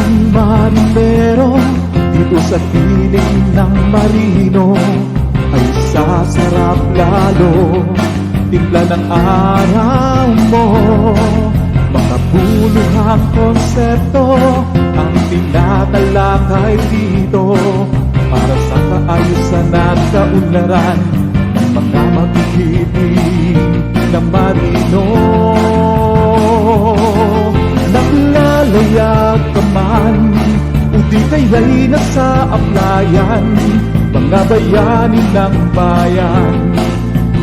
ng marinero dito sa piling ng marino ay sasarap lalo. Timpla ng araw mo, makabuluhang konsepto ang tinatalakay dito para sa kaayusan at kaunlaran ng mga magiging ng marino. Naglalayag ka man, o di kaya'y nasa aplayan, mga bayani ng bayan,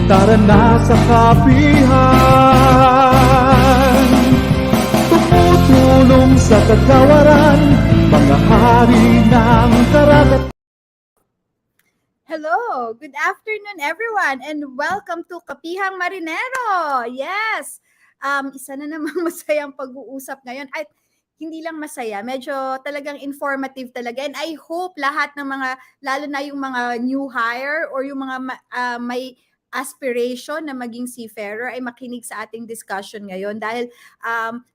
tara na sa Kapihang. Tumutulong sa kagawaran, mga hari ng karagat. Hello, good afternoon everyone and welcome to Kapihang Marinero. Yes, isa na namang masayang pag-uusap ngayon. At hindi lang masaya, medyo talagang informative talaga. And I hope lahat ng mga, lalo na yung mga new hire or yung mga may aspiration na maging seafarer ay makinig sa ating discussion ngayon dahil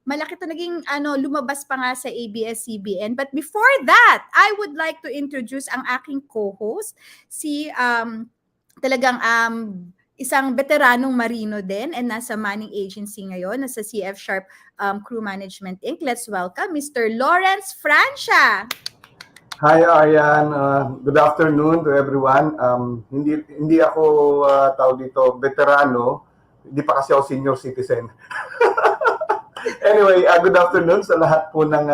malaki to naging lumabas pa nga sa ABS-CBN. But before that, I would like to introduce ang aking co-host, si talagang isang veteranong marino din and nasa manning agency ngayon, nasa CF Sharp Crew Management Inc. Let's welcome Mr. Lawrence Francia. Hi Arian, good afternoon to everyone. Hindi ako tawag dito veterano, hindi pa kasi ako senior citizen. Anyway, good afternoon sa lahat po ng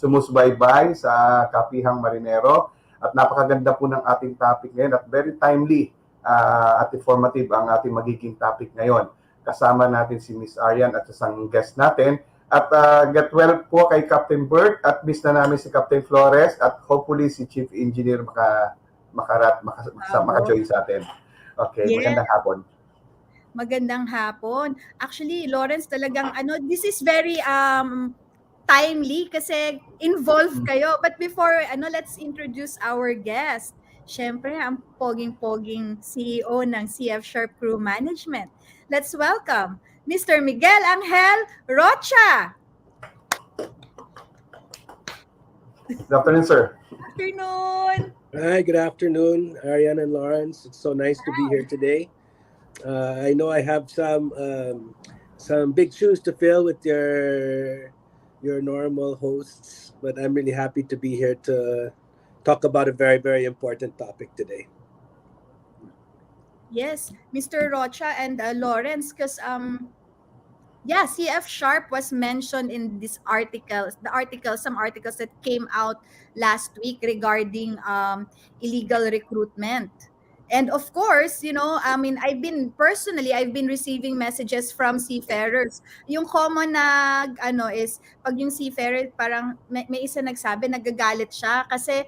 sumusubaybay sa Kapihang Marinero at napakaganda po ng ating topic ngayon at very timely at informative ang ating magiging topic ngayon. Kasama natin si Miss Arian at isang guest natin. At get well po kay Captain Bert at miss na namin si Captain Flores at hopefully si Chief Engineer maka-join sa atin. Okay, yes. Magandang hapon. Magandang hapon. Actually, Lawrence, talagang this is very timely kasi involved kayo. But before, let's introduce our guest. Siyempre, ang poging-poging CEO ng CF Sharp Crew Management. Let's welcome Mr. Miguel Rocha. Good afternoon, sir. Good afternoon. Hi, good afternoon, Arian and Lawrence. It's so nice to be here today. I know I have some big shoes to fill with your normal hosts, but I'm really happy to be here to talk about a very, very important topic today. Yes, Mr. Rocha and Lawrence, because CF Sharp was mentioned in this article, some articles that came out last week regarding illegal recruitment. And of course, I've been receiving messages from seafarers. Yung common na is pag yung seafarer parang may isa nagsabi nagagalit siya kasi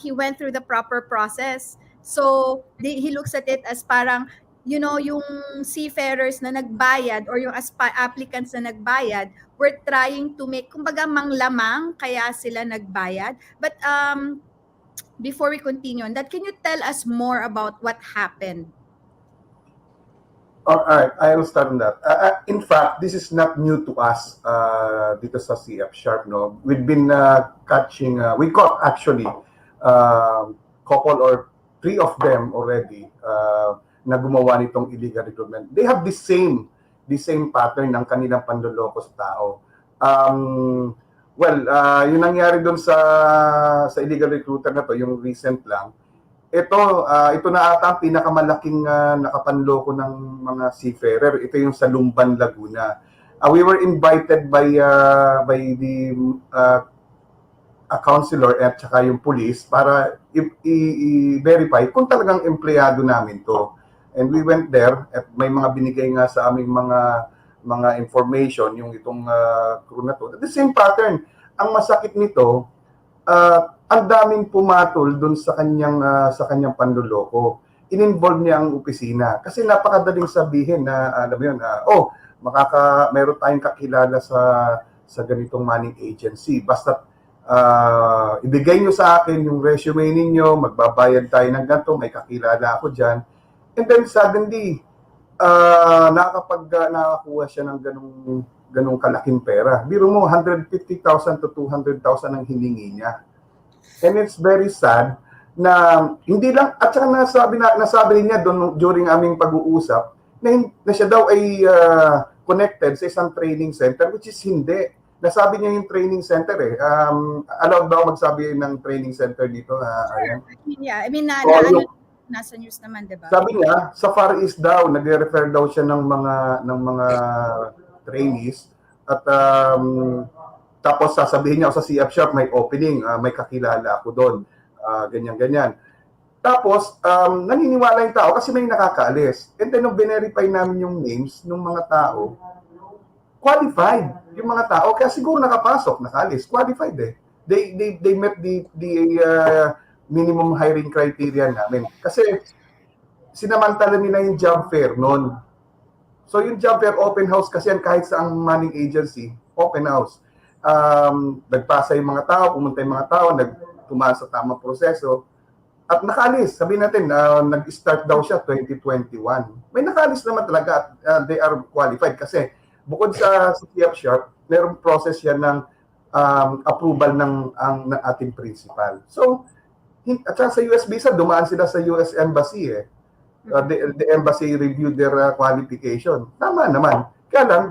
he went through the proper process. So he looks at it as parang yung seafarers na nagbayad or yung applicants na nagbayad were trying to make kumbaga manglamang kaya sila nagbayad. But before we continue on that, can you tell us more about what happened? All right, I will start on that. In fact, this is not new to us dito sa CF Sharp. No? We've been we caught actually couple or 3 of them already na gumawa nitong illegal recruitment. They have the same pattern ng kanilang panloloko sa tao. Yung nangyari doon sa illegal recruiter na to, yung recent lang, ito na ata ang pinakamalaking nakapanloko ng mga seafarer. Ito yung sa Lumban, Laguna. We were invited by the a counselor at saka yung police para i-verify kung talagang empleyado namin to. And we went there at may mga binigay nga sa aming mga information yung itong crew na to. The same pattern. Ang masakit nito, ang daming pumatol doon sa kanyang panloloko. In-involve niya ang opisina kasi napakadaling sabihin na alam mo yun, meron tayong kakilala sa ganitong manning agency. Basta ibigay nyo sa akin yung resume ninyo, magbabayad tayo ng ganito, may kakilala ako dyan. And then suddenly, nakakuha siya ng ganung ganung kalaking pera. Biro mo, 150,000 to 200,000 ang hiningi niya. And it's very sad na hindi lang, at saka nasabi niya doon during aming pag-uusap na siya daw ay connected sa isang training center, which is hindi. Nasabi niya yung training center eh. Allowed daw magsabi ng training center dito, Arian? Yeah, I mean, nasa news naman, di ba? Sabi niya, sa Far East daw, nagre-refer daw siya ng mga trainees at tapos sasabihin niya sa CF Shop may opening, may kakilala ako doon, ganyan-ganyan. Tapos, naniniwala yung tao kasi may nakakaalis. And then, nung verify namin yung names ng mga tao, qualified yung mga tao. Kaya siguro nakapasok, nakaalis, qualified eh. They met the minimum hiring criteria namin. Kasi, sinamantala nila yung job fair noon. So, yung job fair, open house kasi yan kahit sa ang manning agency, open house. Nagpasa yung mga tao, pumunta yung mga tao, nagtumaan sa tamang proseso, at nakaalis. Sabihin natin, nag-start daw siya 2021. May nakaalis naman talaga at they are qualified kasi bukod sa CF Sharp, mayroong process yan ng approval ng ating principal. So, at sa US visa, dumaan sila sa US Embassy eh. The embassy reviewed their qualification. Tama naman. Kaya lang,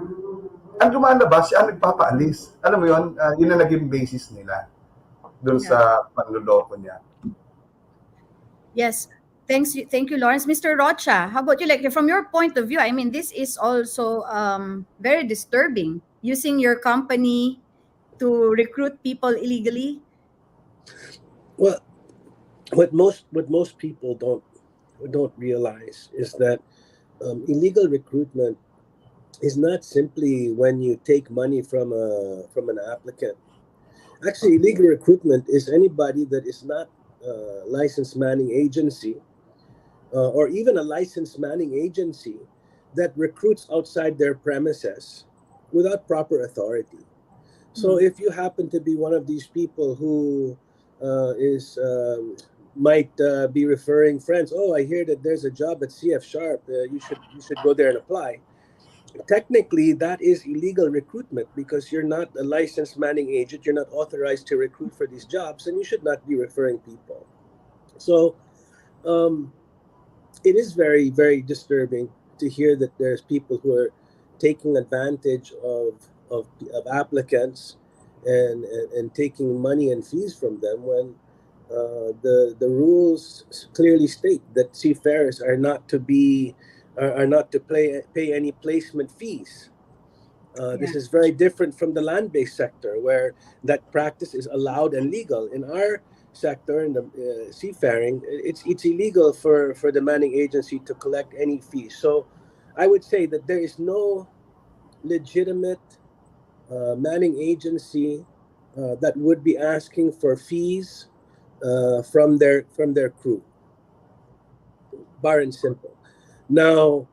ang lumalabas, siya ang nagpapaalis. Alam mo yun, yun ang naging basis nila doon sa panluloko niya. Yes. Thank you, Lawrence. Mr. Rocha, how about you? Like, from your point of view, I mean, this is also very disturbing. Using your company to recruit people illegally. Well, what most people don't realize is that illegal recruitment is not simply when you take money from an applicant. Actually, illegal recruitment is anybody that is not a licensed manning agency or even a licensed manning agency that recruits outside their premises without proper authority. So if you happen to be one of these people who might be referring friends, oh, I hear that there's a job at CF Sharp, you should go there and apply. Technically, that is illegal recruitment because you're not a licensed manning agent, you're not authorized to recruit for these jobs, and you should not be referring people. So it is very, very disturbing to hear that there's people who are taking advantage of applicants and taking money and fees from them when the rules clearly state that seafarers are not to pay any placement fees. This is very different from the land-based sector where that practice is allowed and legal. In our sector, in the seafaring, it's illegal for the manning agency to collect any fees. So I would say that there is no legitimate manning agency that would be asking for fees from their crew, bar and simple. Now,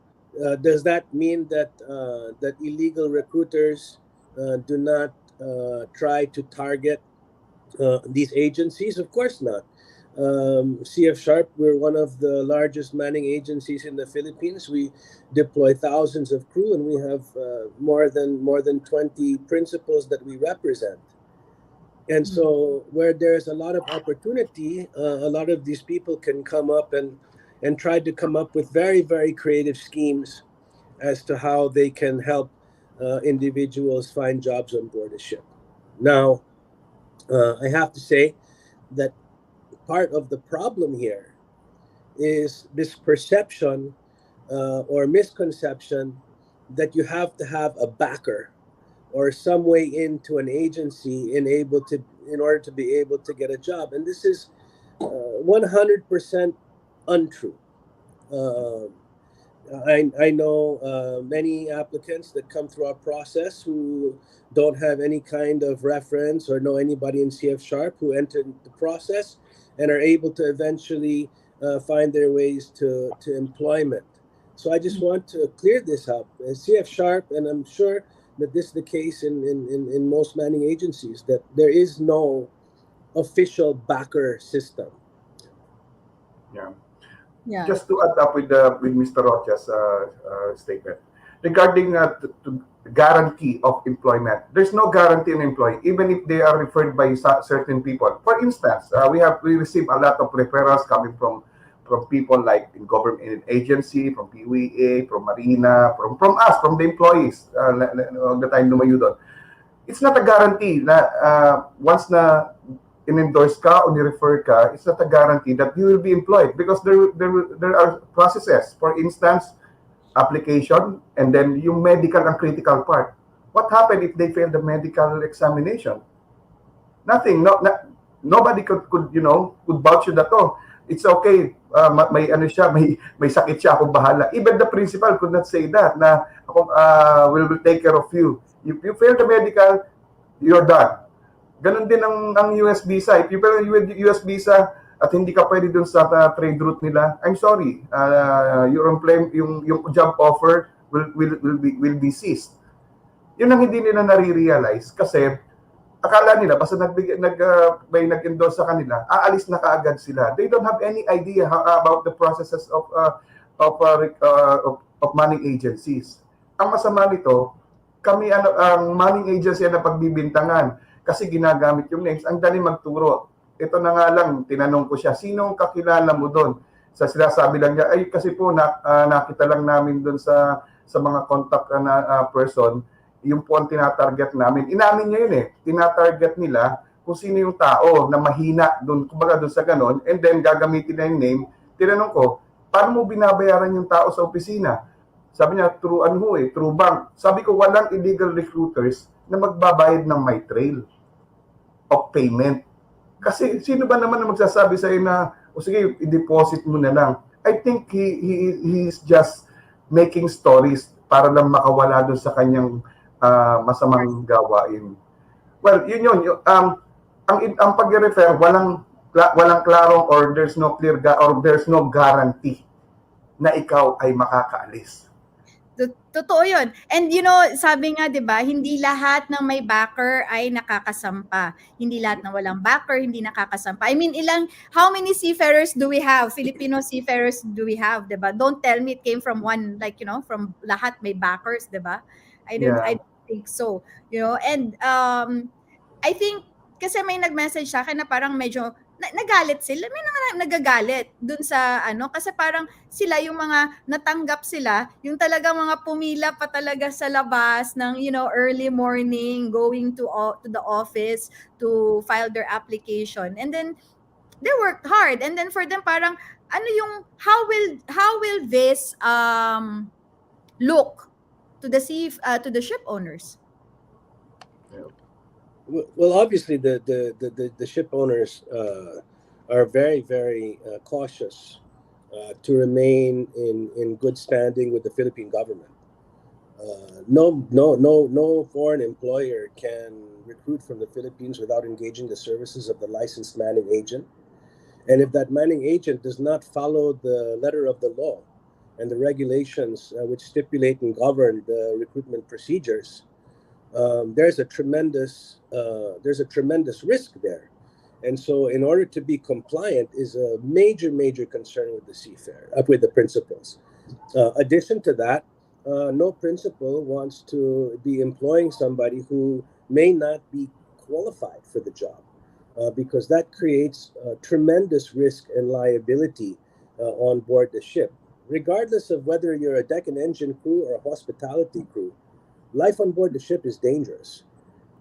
does that mean that that illegal recruiters do not try to target these agencies? Of course not. CF Sharp, we're one of the largest manning agencies in the Philippines. We deploy thousands of crew, and we have more than 20 principals that we represent. And so, where there's a lot of opportunity, a lot of these people can come up and try to come up with very, very creative schemes as to how they can help individuals find jobs on board a ship. Now, I have to say that part of the problem here is this perception or misconception that you have to have a backer or some way into an agency in order to be able to get a job. And this is 100% untrue. I know many applicants that come through our process who don't have any kind of reference or know anybody in CF Sharp who entered the process and are able to eventually find their ways to employment. So I just want to clear this up. CF Sharp, and I'm sure that this is the case in most manning agencies, that there is no official backer system. Yeah. Just to add up with Mr. Rocha's statement regarding guarantee of employment. There's no guarantee on employee, even if they are referred by certain people. For instance, we receive a lot of referrals coming from people like in government agency, from PUEA, from Marina, from us, from the employees. The time lumayo doon. It's not a guarantee na once na in-endorse ka o ni-refer ka, it's not a guarantee that you will be employed because there are processes. For instance, application and then yung medical and critical part. What happened if they fail the medical examination? Nothing. Nobody could vouch that, oh, it's okay. May ano siya, may sakit siya, ako bahala. Even the principal could not say that na ako will take care of you. If you fail the medical, you're done. Ganun din ang US visa. If you fail the US visa at hindi ka pwede dun sa trade route nila, I'm sorry. Your yung job offer will be ceased. Yun ang hindi nila nare-realize kasi akala nila basta may nag-endorse sa kanila, aalis na kaagad sila. They don't have any idea about the processes of manning agencies. Ang masama nito, kami ang manning agency na pagbibintangan kasi ginagamit yung names, ang dali magturo. Ito na nga lang, tinanong ko siya, sinong kakilala mo doon? Sa sinasabi lang niya, ay kasi po nakita lang namin doon sa mga contact na person, yung po ang tinatarget namin. Inamin niya yun tinatarget nila kung sino yung tao na mahina doon, kumbaga doon sa ganon, and then gagamitin na yung name. Tinanong ko, paano mo binabayaran yung tao sa opisina? Sabi niya, through through bank. Sabi ko, walang illegal recruiters na magbabayad ng my trail of payment. Kasi sino ba naman na magsasabi sa iyo na, o sige, i-deposit mo na lang. I think he's just making stories para lang makawala doon sa kanyang masamang gawain. Well, yun. Ang pag-refer, walang klarong or there's no clear or there's no guarantee na ikaw ay makakaalis. Totoo yun. And sabi nga, di ba, hindi lahat ng may backer ay nakakasampa. Hindi lahat ng walang backer, hindi nakakasampa. I mean, how many seafarers do we have? Filipino seafarers do we have, di ba? Don't tell me it came from one, from lahat may backers, di ba? I don't think so. And I think, kasi may nag-message sa akin na parang medyo, nagalit sila. May nagagalit dun sa kasi parang sila yung mga natanggap sila, yung talagang mga pumila pa talaga sa labas ng early morning going to the office to file their application, and then they worked hard, and then for them parang how will this look to the ship owners? Well, obviously, the ship owners are very, very cautious to remain in good standing with the Philippine government. No foreign employer can recruit from the Philippines without engaging the services of the licensed manning agent. And if that manning agent does not follow the letter of the law and the regulations which stipulate and govern the recruitment procedures, there's a tremendous risk there. And so in order to be compliant is a major concern with the seafarer, with the principals. Addition to that, no principal wants to be employing somebody who may not be qualified for the job, because that creates tremendous risk and liability on board the ship. Regardless of whether you're a deck and engine crew or a hospitality crew, life on board the ship is dangerous.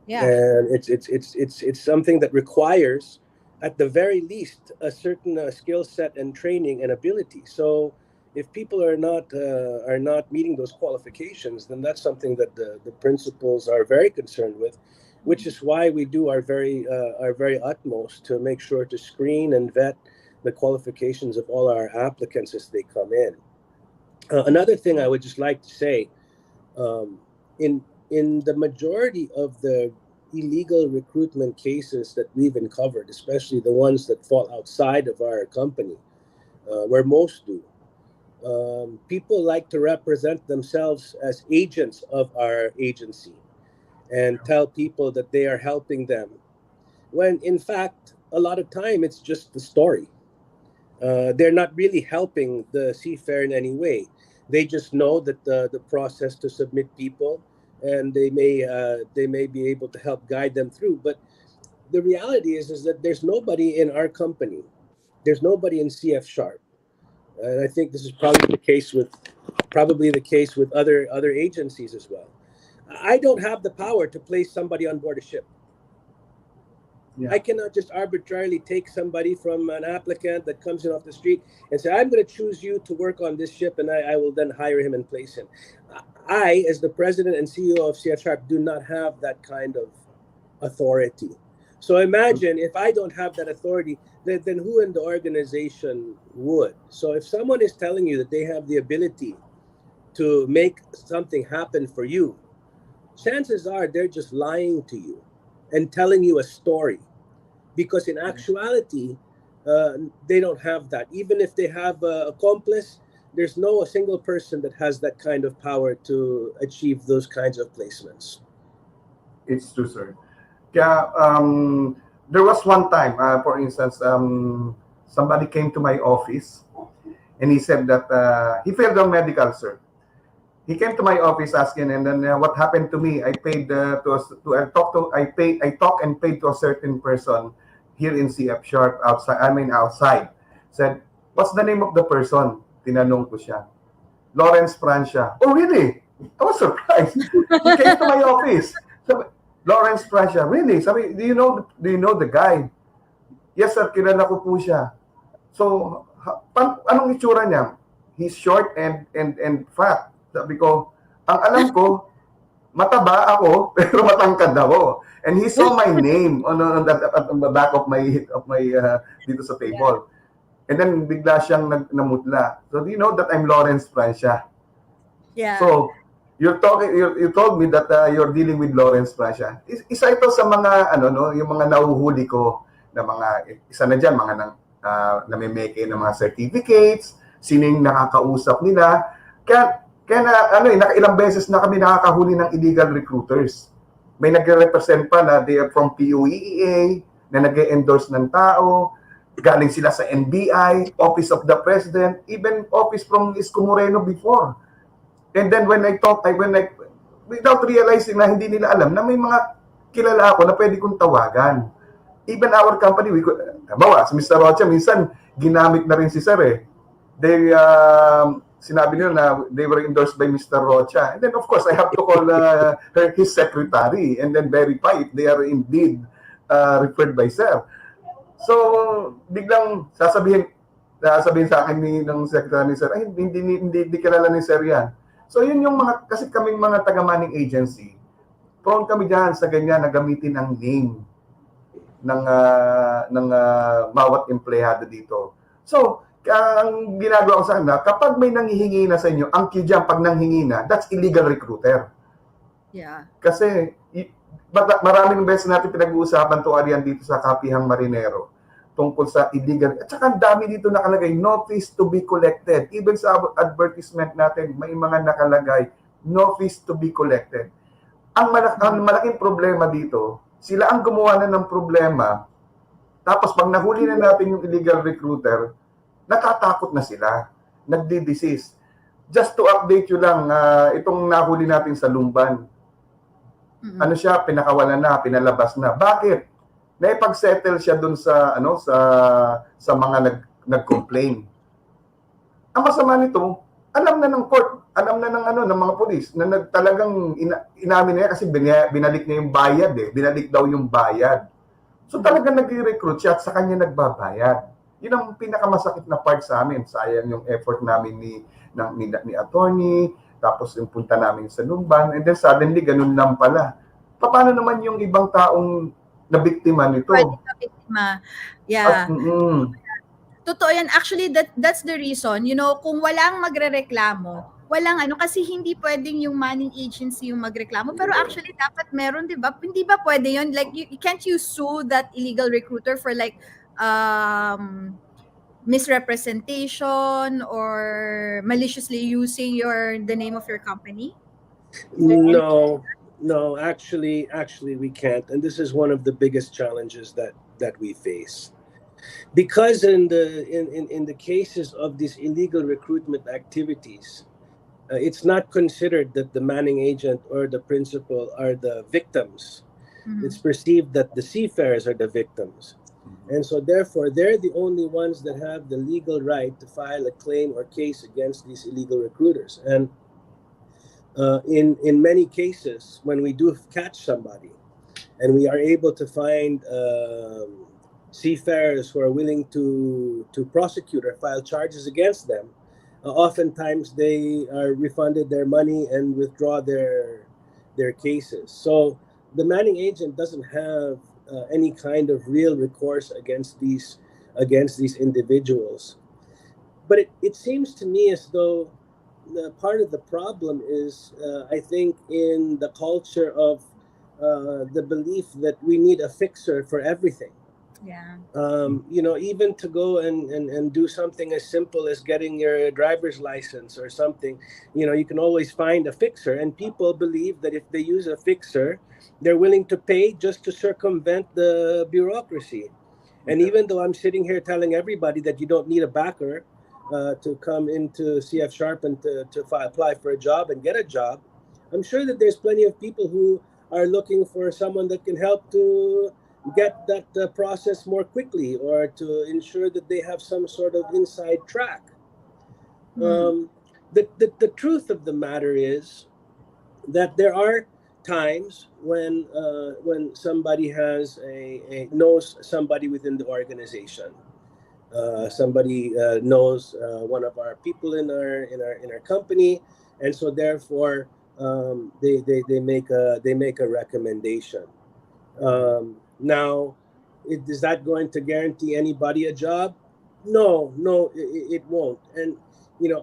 Yeah. And it's something that requires, at the very least, a certain skill set and training and ability. So if people are not meeting those qualifications, then that's something that the principals are very concerned with, which is why we do our very utmost to make sure to screen and vet the qualifications of all our applicants as they come in. Another thing I would just like to say, in the majority of the illegal recruitment cases that we've uncovered, especially the ones that fall outside of our company, where most do, people like to represent themselves as agents of our agency and tell people that they are helping them, when in fact, a lot of time it's just the story. They're not really helping the seafarer in any way. They just know that the process to submit people and they may be able to help guide them through. But the reality is that there's nobody in our company, there's nobody in CF Sharp, and I think this is probably the case with other agencies as well. I don't have the power to place somebody on board a ship. Yeah. I cannot just arbitrarily take somebody from an applicant that comes in off the street and say, I'm going to choose you to work on this ship, and I will then hire him and place him. I, as the president and CEO of CF Sharp, do not have that kind of authority. So imagine if I don't have that authority, then who in the organization would? So if someone is telling you that they have the ability to make something happen for you, chances are they're just lying to you and telling you a story, because in actuality, they don't have that. Even if they have an accomplice, there's no a single person that has that kind of power to achieve those kinds of placements. It's true, sir. Kaya, there was one time, for instance, somebody came to my office and he said that he failed on medical, sir. He came to my office asking, and then what happened to me? I paid I talk and paid to a certain person here in CF Sharp outside. Said, what's the name of the person? Tinanong ko siya. Lawrence Francia. Oh, really? I was surprised. He came to my office. Sabi, Lawrence Francia. Really? Sabi, do you know the guy? Yes, sir. Kilala ko po siya. So, anong itsura niya? He's short and fat. Sabi ko, ang alam ko, mataba ako, pero matangkad ako. And he saw my name on the back of my dito sa table. And then bigla siyang namutla. So do you know that I'm Lawrence Francia? Yeah. So you told me that you're dealing with Lawrence Francia. Isa ito sa mga yung mga nahuhuli ko na mga isa na diyan mga namemeke ng mga certificates, sino yung nakakausap nila. Kaya nakailang beses na kami nakakahuli ng illegal recruiters. May nagre-represent pa na they are from PUEA, na nag-endorse ng tao, galing sila sa NBI, Office of the President, even office from Isko Moreno before. And then when I without realizing na hindi nila alam na may mga kilala ako na pwede kong tawagan. Even our company, si Mr. Rocha, minsan ginamit na rin si Sir eh. Sinabi nila na they were endorsed by Mr. Rocha. And then, of course, I have to call his secretary and then verify if they are indeed referred by Sir. So, biglang sasabihin sa akin ng secretary ni Sir, ay, hindi kilala ni Sir yan. So, yun yung kasi kaming mga taga-manning agency, prone kami dyan sa ganyan na gamitin ang name ng bawat empleyado dito. So, ang ginagawa ko sa kanila, kapag may nanghihingi na sa inyo, ang cue dyan, pag nanghingi na, that's illegal recruiter. Yeah. Kasi, maraming beses natin pinag-uusapan to Arian dito sa Kapihang Marinero tungkol sa illegal. At saka ang dami dito nakalagay, no fees to be collected. Even sa advertisement natin, may mga nakalagay, no fees to be collected. Ang malaking problema dito, sila ang gumawa na ng problema, tapos pag nahuli na natin yung illegal recruiter, natatakot na sila, nagdi-desist. Just to update you lang, itong nahuli natin sa Lumban, ano siya, pinakawalan na, pinalabas na. Bakit? Naipag-settle siya dun sa mga nag-complain. Ang masama nito, alam na ng court, alam na ng mga pulis na talagang inamin niya kasi binalik niya yung bayad eh. Binalik daw yung bayad. So talagang nag-recruit siya at sa kanya nagbabayad. Yun ang pinakamasakit na part sa amin. Sayang yung effort namin ni attorney, tapos yung punta namin sa Lumban, and then suddenly, ganun lang pala. Paano naman yung ibang taong nabiktima nito? Nabiktima. Yeah. Totoo yan. Actually, that's the reason. You know, kung walang magrereklamo, walang kasi hindi pwedeng yung manning agency yung magreklamo. Pero actually, dapat meron, di ba? Hindi ba pwede yun? Like, can't you sue that illegal recruiter for like, misrepresentation or maliciously using the name of your company? No, actually we can't, and this is one of the biggest challenges that we face, because in the cases of these illegal recruitment activities, it's not considered that the manning agent or the principal are the victims. It's perceived that the seafarers are the victims. And so therefore, they're the only ones that have the legal right to file a claim or case against these illegal recruiters. And in many cases, when we do catch somebody and we are able to find seafarers who are willing to prosecute or file charges against them, oftentimes they are refunded their money and withdraw their cases. So the manning agent doesn't have any kind of real recourse against these individuals. But it seems to me as though part of the problem is, I think, in the culture of the belief that we need a fixer for everything. Yeah. Even to go and do something as simple as getting your driver's license or something, you can always find a fixer. And people believe that if they use a fixer, they're willing to pay just to circumvent the bureaucracy. And even though I'm sitting here telling everybody that you don't need a backer to come into CF Sharp and to apply for a job and get a job, I'm sure that there's plenty of people who are looking for someone that can help to get that process more quickly, or to ensure that they have some sort of inside track. The truth of the matter is that there are times when somebody knows somebody within the organization. Somebody knows one of our people in our company, and so therefore they make a recommendation. Now, is that going to guarantee anybody a job? No, it won't. And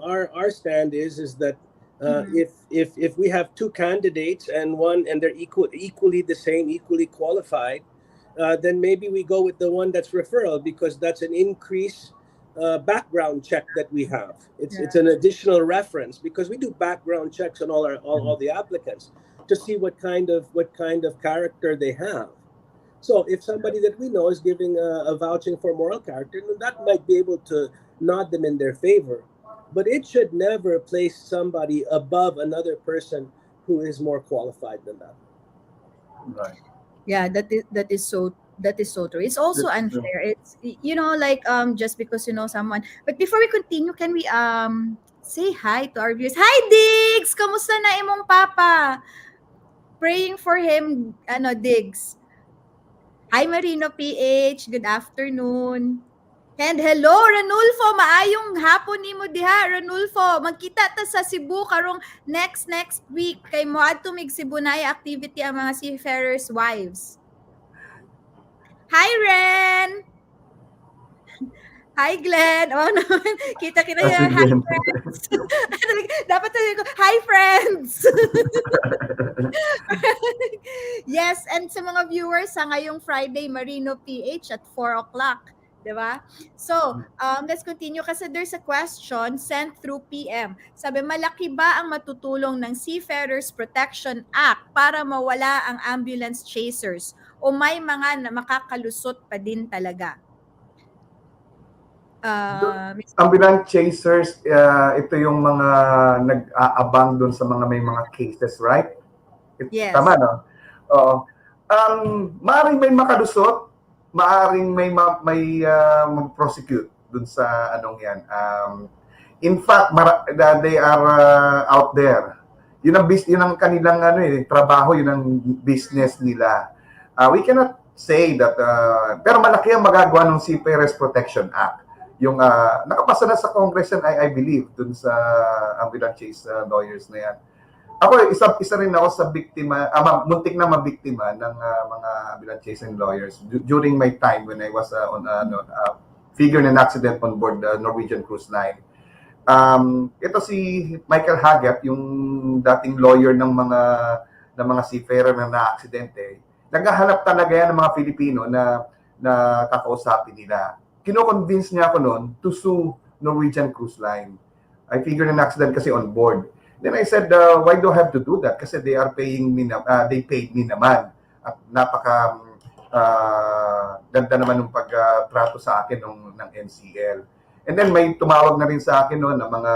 our stand is that if we have two candidates and they're equally the same, equally qualified, then maybe we go with the one that's referral, because that's an increased background check that we have. It's an additional reference, because we do background checks on all the applicants to see what kind of character they have. So if somebody that we know is giving a vouching for moral character, then that might be able to nod them in their favor. But it should never place somebody above another person who is more qualified than that. Right. Yeah, that is so true. It's also That's true. unfair. It's like just because you know someone. But before we continue, can we say hi to our viewers? Hi Diggs! Kamusta na imong papa? Praying for him, Diggs. Hi Marino PH, good afternoon. And hello Ranulfo, maayong hapon nimo diha Ranulfo. Magkita ta sa Cebu karong next week kay moadto mig Cebu na activity ang mga seafarers wives. Hi Ren. Hi Glenn. Oh no, kita yan. Hi friends. Dapat sabihin ko, hi friends. Yes, and sa mga viewers sa ngayong Friday Marino PH at 4 o'clock. Diba? So, let's continue kasi there's a question sent through PM. Sabi, malaki ba ang matutulong ng Seafarers Protection Act para mawala ang ambulance chasers? O may mga makakalusot pa din talaga? Ambulance chasers, ito yung mga nag-aabang doon sa mga may mga cases, right? Yes. Tama, no? Oo. Maaring may makalusot, maaring may mag-prosecute dun sa anong yan. In fact, they are out there. Yun ang kanilang trabaho, yun ang business nila. We cannot say that, pero malaki ang magagawa ng Seafarers Protection Act. Yung nakapasa na sa Congress yan, I believe, dun sa ambulance chase lawyers na yan. Ako, isa rin ako sa biktima, muntik na mabiktima ng mga ambulance chasing lawyers during my time when I was figure in an accident on board the Norwegian Cruise Line. Ito si Michael Haggett, yung dating lawyer ng mga seafarer na na-aksidente. Naghahanap talaga yan ng mga Filipino na kakausapin nila. Kino-convince niya ako noon to sue Norwegian Cruise Line. I figured an accident kasi on board. Then I said, why do I have to do that? Kasi they are paying me, they paid me naman. At ganda naman ng pagtrato sa akin ng NCL. And then may tumawag na rin sa akin noon na mga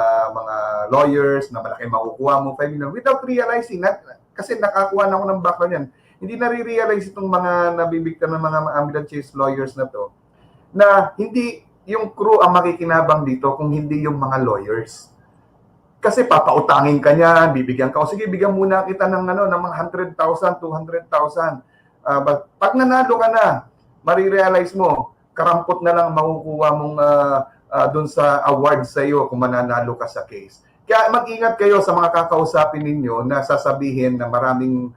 lawyers na malaki makukuha mo 5 million without realizing na, kasi nakakuha na ako ng background yan. Hindi na-realize itong mga nabibigtan ng mga ambulance chase lawyers na to na hindi yung crew ang makikinabang dito kung hindi yung mga lawyers. Kasi papautangin ka niyan, bibigyan ka, o sige, bigyan muna kita ng ng mga 100,000, 200,000. Pag nanalo ka na, marirealize mo, karampot na lang makukuha mong doon sa award sa iyo kung mananalo ka sa case. Kaya mag-ingat kayo sa mga kakausapin ninyo na sasabihin na maraming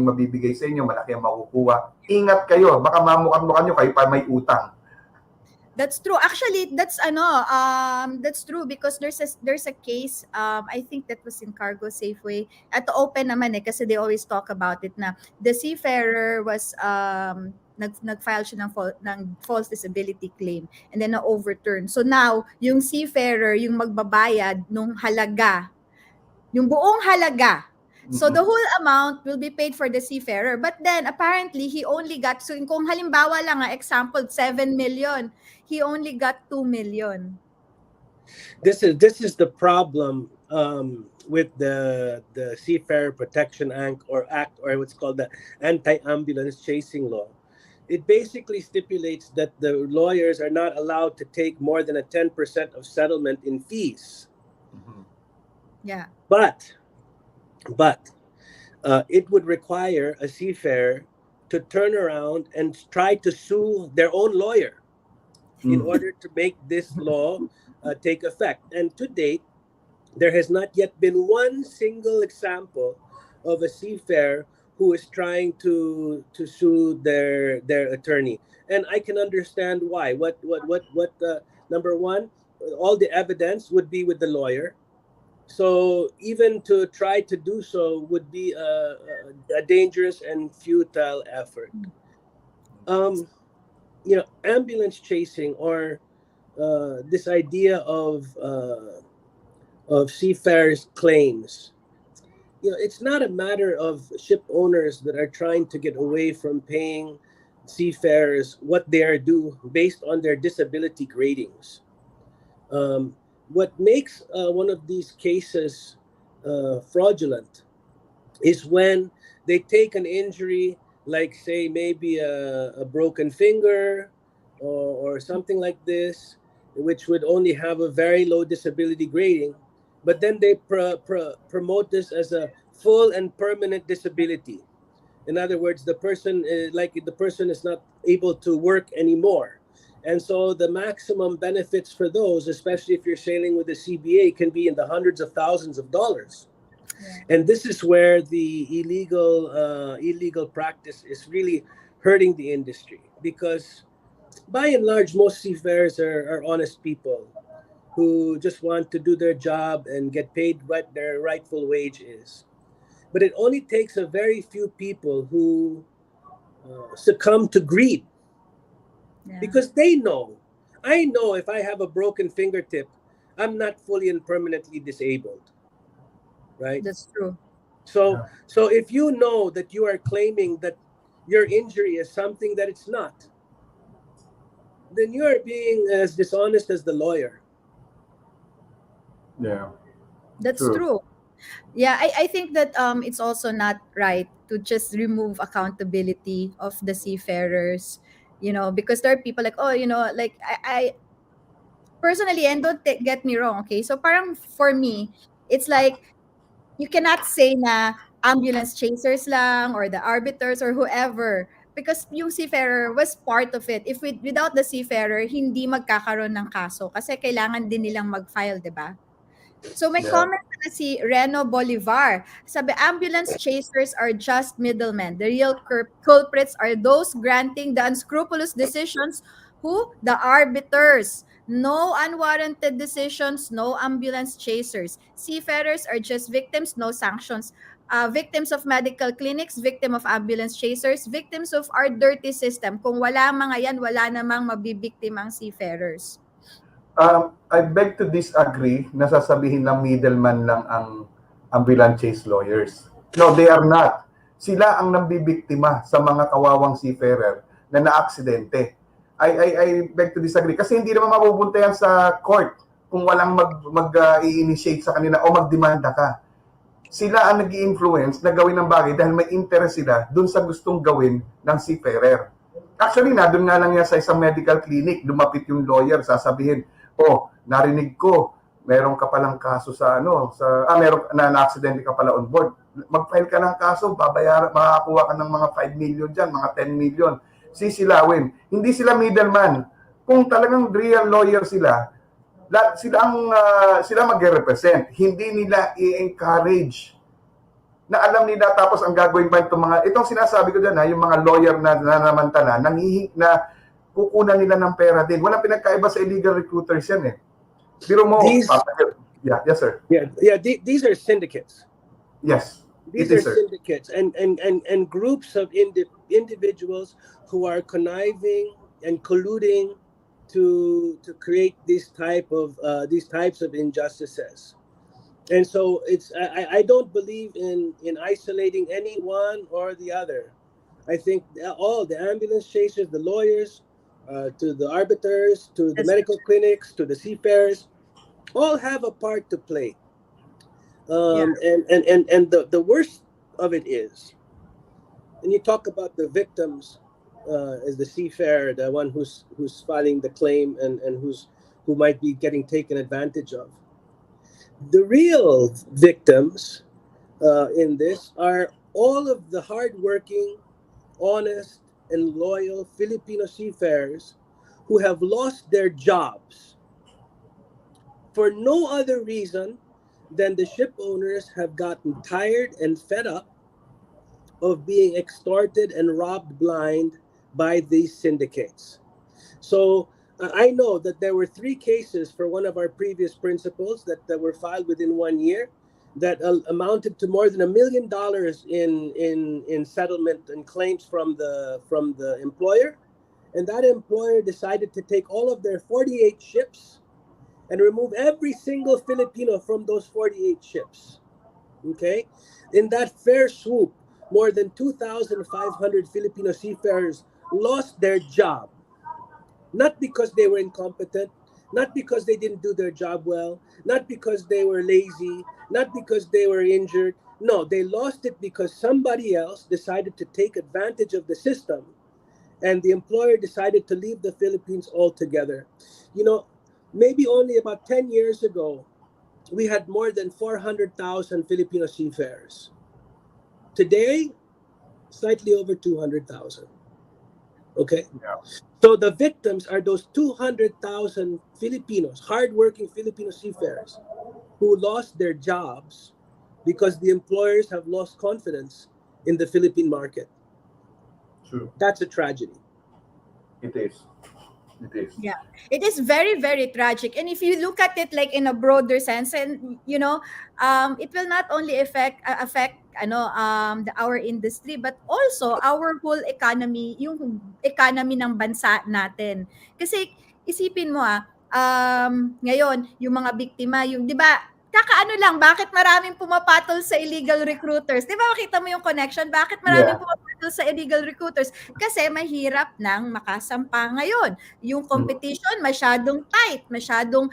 mabibigay sa inyo, malaki ang makukuha. Ingat kayo, baka mamukan-mukan nyo, kayo pa may utang. That's true. Actually, that's true because there's a case, I think that was in Cargo Safeway. At open naman kasi they always talk about it na the seafarer was nag-file siya ng false disability claim and then na-overturn. So now, yung seafarer yung magbabayad nung halaga, yung buong halaga. So the whole amount will be paid for the seafarer. But then apparently he only got, so kung halimbawa lang example 7 million, he only got 2 million. This is the problem with the Seafarer Protection Act or what's called the Anti-Ambulance Chasing Law. It basically stipulates that the lawyers are not allowed to take more than a 10% of settlement in fees. Yeah. But it would require a seafarer to turn around and try to sue their own lawyer in order to make this law take effect. And to date, there has not yet been one single example of a seafarer who is trying to sue their attorney. And I can understand why. Number one, all the evidence would be with the lawyer. So even to try to do so would be a dangerous and futile effort. Ambulance chasing or this idea of seafarers' claims. It's not a matter of ship owners that are trying to get away from paying seafarers what they are due based on their disability gradings. What makes one of these cases fraudulent is when they take an injury, like say maybe a broken finger or something like this, which would only have a very low disability grading, but then they promote this as a full and permanent disability. In other words, the person is not able to work anymore. And so the maximum benefits for those, especially if you're sailing with a CBA, can be in the hundreds of thousands of dollars. Yeah. And this is where the illegal practice is really hurting the industry, because by and large, most seafarers are honest people who just want to do their job and get paid what their rightful wage is. But it only takes a very few people who succumb to greed. Yeah. Because I know if I have a broken fingertip, I'm not fully and permanently disabled, right? That's true. So if you know that you are claiming that your injury is something that it's not, then you are being as dishonest as the lawyer. Yeah, that's true. Yeah, I think that it's also not right to just remove accountability of the seafarers. Because there are people like, like I personally, and don't get me wrong, okay? So parang for me, it's like, you cannot say na ambulance chasers lang or the arbiters or whoever, because yung seafarer was part of it. If without the seafarer, hindi magkakaroon ng kaso kasi kailangan din nilang mag-file, di ba? So may comment na si Reno Bolivar. Sabi, ambulance chasers are just middlemen. The real culprits are those granting the unscrupulous decisions. Who? The arbiters. No unwarranted decisions, no ambulance chasers. Seafarers are just victims, no sanctions. Victims of medical clinics, victim of ambulance chasers, victims of our dirty system. Kung wala mga yan, wala namang mabibiktimang seafarers. I beg to disagree na sasabihin lang middleman lang ang ambulance chase lawyers. No, they are not. Sila ang nambibiktima sa mga kawawang seafarer na naaksidente. I beg to disagree. Kasi hindi naman mapupunta yan sa court kung walang mag-i-initiate sa kanila o magdemanda ka. Sila ang nag-i-influence na gawin ng bagay dahil may interest sila dun sa gustong gawin ng seafarer. Actually, doon nga lang yan sa isang medical clinic, lumapit yung lawyer, sasabihin, oh, narinig ko, meron ka palang kaso meron na-accident ka pala on board. Mag-file ka ng kaso, makakuha ka ng mga 5 million dyan, mga 10 million. Sisilawin. Hindi sila middleman. Kung talagang real lawyer sila magre-represent. Hindi nila i-encourage na alam nila tapos ang gagawin pa itong sinasabi ko dyan yung mga lawyer na nanamantala, na kukunan nila ng pera din. Walang pinagkaiba sa illegal recruiters yan eh. Biro mo, yes sir. These are syndicates. Yes. These are syndicates and groups of individuals who are conniving and colluding to create these types of injustices. And so I don't believe in isolating any one or the other. I think all the ambulance chasers, the lawyers, to the arbiters, to the medical clinics, to the seafarers, all have a part to play. And the worst of it is, and you talk about the victims as the seafarer, the one who's filing the claim and who might be getting taken advantage of. The real victims in this are all of the hardworking, honest, and loyal Filipino seafarers who have lost their jobs for no other reason than the ship owners have gotten tired and fed up of being extorted and robbed blind by these syndicates. So I know that there were 3 cases for one of our previous principals that were filed within 1 year that amounted to more than $1 million in settlement and claims from the employer. And that employer decided to take all of their 48 ships and remove every single Filipino from those 48 ships. Okay? In that fair swoop, more than 2,500 Filipino seafarers lost their job. Not because they were incompetent, not because they didn't do their job well, not because they were lazy, not because they were injured. No, they lost it because somebody else decided to take advantage of the system, and the employer decided to leave the Philippines altogether. You know, maybe only about 10 years ago, we had more than 400,000 Filipino seafarers. Today, slightly over 200,000. Okay? Yeah. So the victims are those 200,000 Filipinos, hardworking Filipino seafarers who lost their jobs because the employers have lost confidence in the Philippine market. True. That's a tragedy. It is. Yeah, it is very, very tragic. And if you look at it like in a broader sense, and it will not only affect our industry, but also our whole economy, yung economy ng bansa natin. Kasi isipin mo ngayon yung mga biktima, yung 'di ba? Kakaano lang, bakit maraming pumapatol sa illegal recruiters? 'Di ba makita mo yung connection? Bakit maraming pumapatol sa illegal recruiters? Kasi mahirap nang makasampa ngayon. Yung competition masyadong tight, masyadong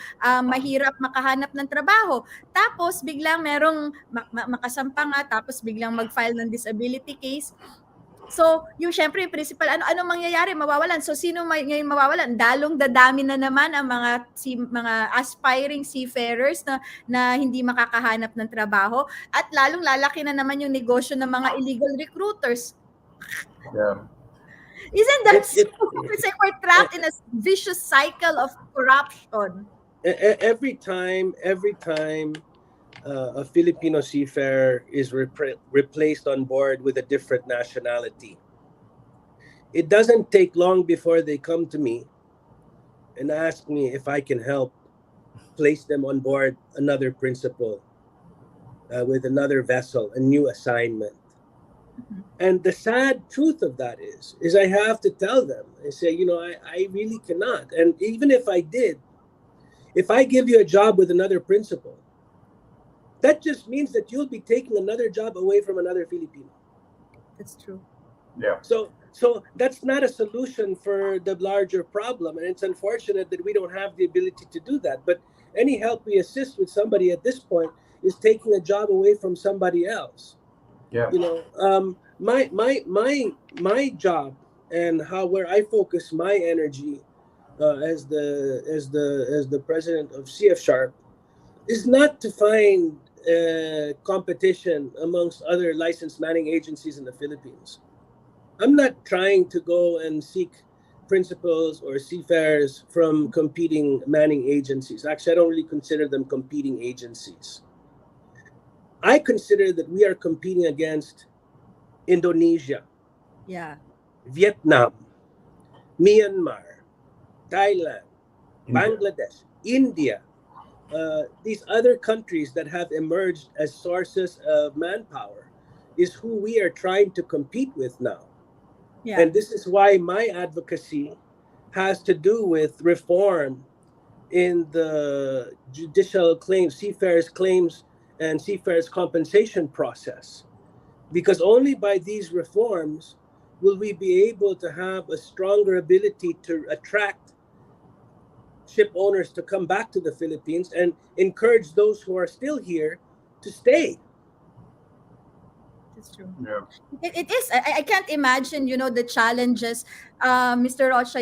mahirap makahanap ng trabaho. Tapos biglang merong makasampa nga, tapos biglang mag-file ng disability case. So, yung syempre yung principal, ano mangyayari? Mawawalan. So, sino ngayon mawawalan? Dalong dadami na naman ang mga aspiring seafarers na hindi makakahanap ng trabaho, at lalong lalaki na naman yung negosyo ng mga illegal recruiters. Yeah. Isn't that so? It's like we're trapped in a vicious cycle of corruption. Every time a Filipino seafarer is replaced on board with a different nationality, it doesn't take long before they come to me and ask me if I can help place them on board another principal with another vessel, a new assignment. And the sad truth of that is I have to tell them, I say, I really cannot. And even if I did, if I give you a job with another principal, that just means that you'll be taking another job away from another Filipino. That's true. Yeah. So So that's not a solution for the larger problem. And it's unfortunate that we don't have the ability to do that. But any help we assist with somebody at this point is taking a job away from somebody else. Yeah. My job and how where I focus my energy as the president of CF Sharp is not to find competition amongst other licensed manning agencies in the Philippines. I'm not trying to go and seek principals or seafarers from competing manning agencies. Actually, I don't really consider them competing agencies. I consider that we are competing against Indonesia, Yeah. Vietnam, Myanmar, Thailand, India. Bangladesh, India, these other countries that have emerged as sources of manpower is who we are trying to compete with now. Yeah. And this is why my advocacy has to do with reform in the judicial claims, seafarers claims and seafarers compensation process. Because only by these reforms will we be able to have a stronger ability to attract ship owners to come back to the Philippines and encourage those who are still here to stay. That's true. Yeah. It is. I can't imagine, the challenges, Mr. Rocha,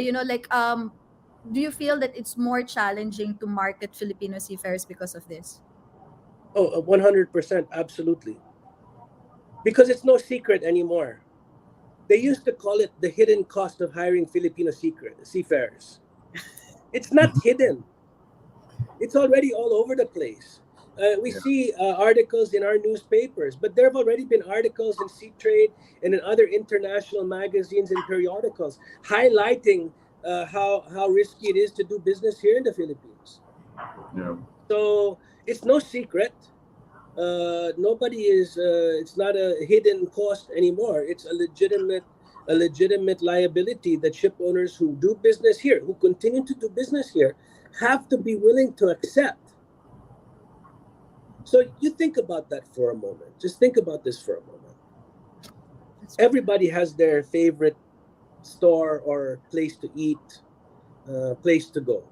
do you feel that it's more challenging to market Filipino seafarers because of this? Oh, 100%, absolutely. Because it's no secret anymore. They used to call it the hidden cost of hiring Filipino seafarers. It's not hidden. It's already all over the place. We Yeah. see articles in our newspapers, but there have already been articles in Sea Trade and in other international magazines and periodicals highlighting how risky it is to do business here in the Philippines. Yeah. So it's no secret. Nobody is. It's not a hidden cost anymore. It's a legitimate liability that ship owners who do business here, who continue to do business here, have to be willing to accept. So you think about that for a moment. Just think about this for a moment. Everybody has their favorite store or place to eat, place to go.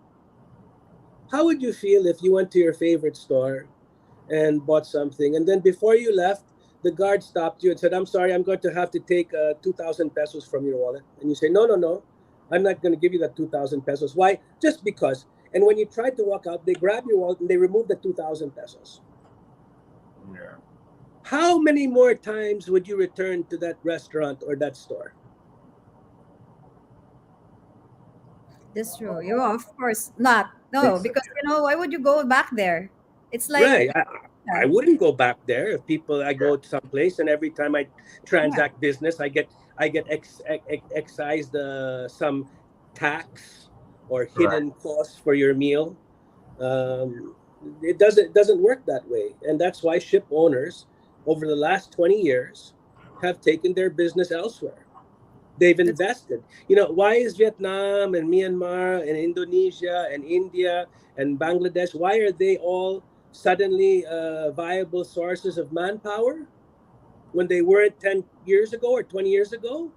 How would you feel if you went to your favorite store and bought something, and then before you left, the guard stopped you and said, "I'm sorry, I'm going to have to take 2,000 pesos from your wallet." And you say, "No, no, no, I'm not going to give you that 2,000 pesos. Why? Just because." And when you try to walk out, they grab your wallet and they remove the 2,000 pesos. Yeah. How many more times would you return to that restaurant or that store? That's true. Of course not. No, because why would you go back there? It's like, Right. I wouldn't go back there if I go to some place and every time I transact business, I get excised some tax or hidden costs for your meal. It doesn't work that way, and that's why ship owners over the last 20 years have taken their business elsewhere. They've invested. Why is Vietnam and Myanmar and Indonesia and India and Bangladesh, why are they all suddenly viable sources of manpower when they weren't 10 years ago or 20 years ago?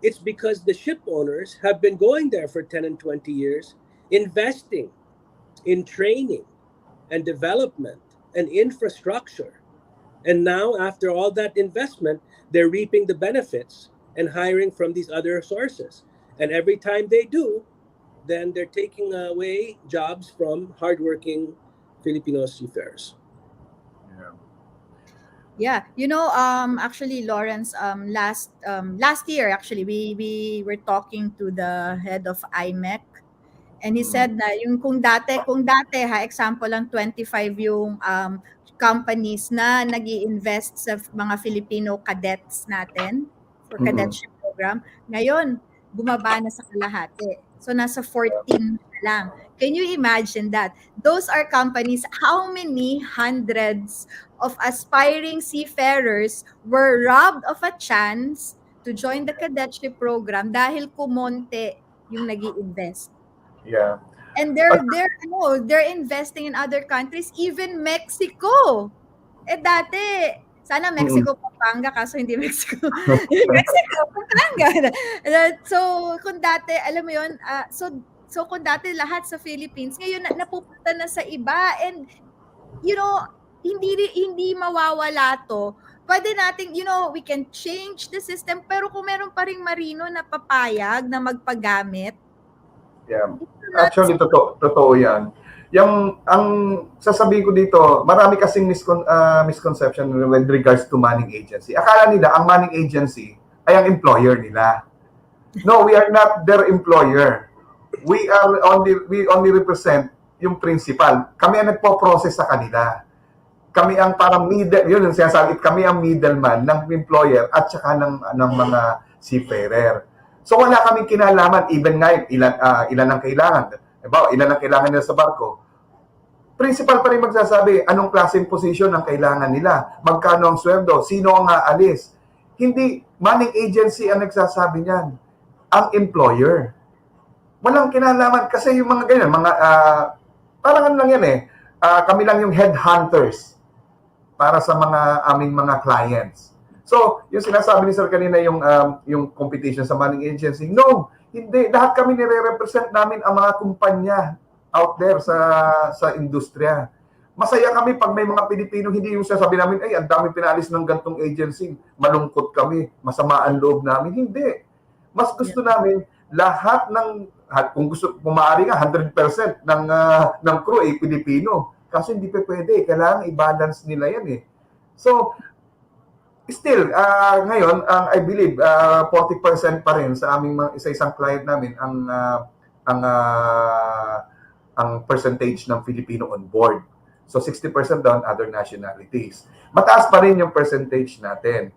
It's because the ship owners have been going there for 10 and 20 years, investing in training and development and infrastructure. And now, after all that investment, they're reaping the benefits and hiring from these other sources. And every time they do, then they're taking away jobs from hardworking Filipino seafarers. Yeah. Yeah. Actually, Lawrence, last year, actually, we were talking to the head of IMEC, and he said na yung kung dati example lang 25 yung companies na nag-i-invest sa mga Filipino cadets natin for cadetship program. Ngayon, bumaba na sa kalahati. So nasa 14 na lang. Can you imagine that? Those are companies, how many hundreds of aspiring seafarers were robbed of a chance to join the cadetship program dahil kumonte yung nag-i-invest. Yeah. And they're investing in other countries, even Mexico. Dati Sana Mm. Mexico, Pampanga, kaso hindi Mexico. Mexico, Pampanga. So, kung dati, alam mo yun, so kung dati lahat sa Philippines, ngayon napupunta na sa iba. And, you know, hindi mawawala to. Pwede nating, we can change the system, pero kung meron pa ring marino na papayag na magpagamit, Yeah. not Actually, totoo yan. Ang sasabihin ko dito, marami kasing misconception with regards to manning agency. Akala nila ang manning agency ay ang employer nila. No, we are not their employer. We only represent yung principal. Kami ang nagpo-process sa kanila. Kami ang parang yun yung sinasabi, kami ang middleman ng employer at saka ng mga seafarer. So wala kaming kinalaman, even nga ilan ang kailangan. Diba, ilan ang kailangan nila sa barko. Principal pa rin magsasabi, anong klaseng position ang kailangan nila, magkano ang sweldo, sino ang aalis. Hindi, manning agency ang nagsasabi niyan, ang employer. Walang kinalaman kasi yung mga ganyan, parang ano lang yan kami lang yung headhunters para sa aming mga clients. So, yung sinasabi ni Sir kanina yung competition sa manning agency, no, hindi. Lahat kami nire-represent namin ang mga kumpanya out there sa industriya. Masaya kami pag may mga Pilipino, hindi yung sasabi namin, ay, ang dami pinalis ng gantong agency, malungkot kami, masama ang loob namin. Hindi. Mas gusto namin kung maaari nga 100% ng crew ay Pilipino. Kasi hindi pwede, kailangan i-balance nila yan So, still, ngayon, I believe 40% pa rin sa aming isa-isang client namin ang percentage ng Filipino on board. So 60% doon other nationalities. Mataas pa rin yung percentage natin.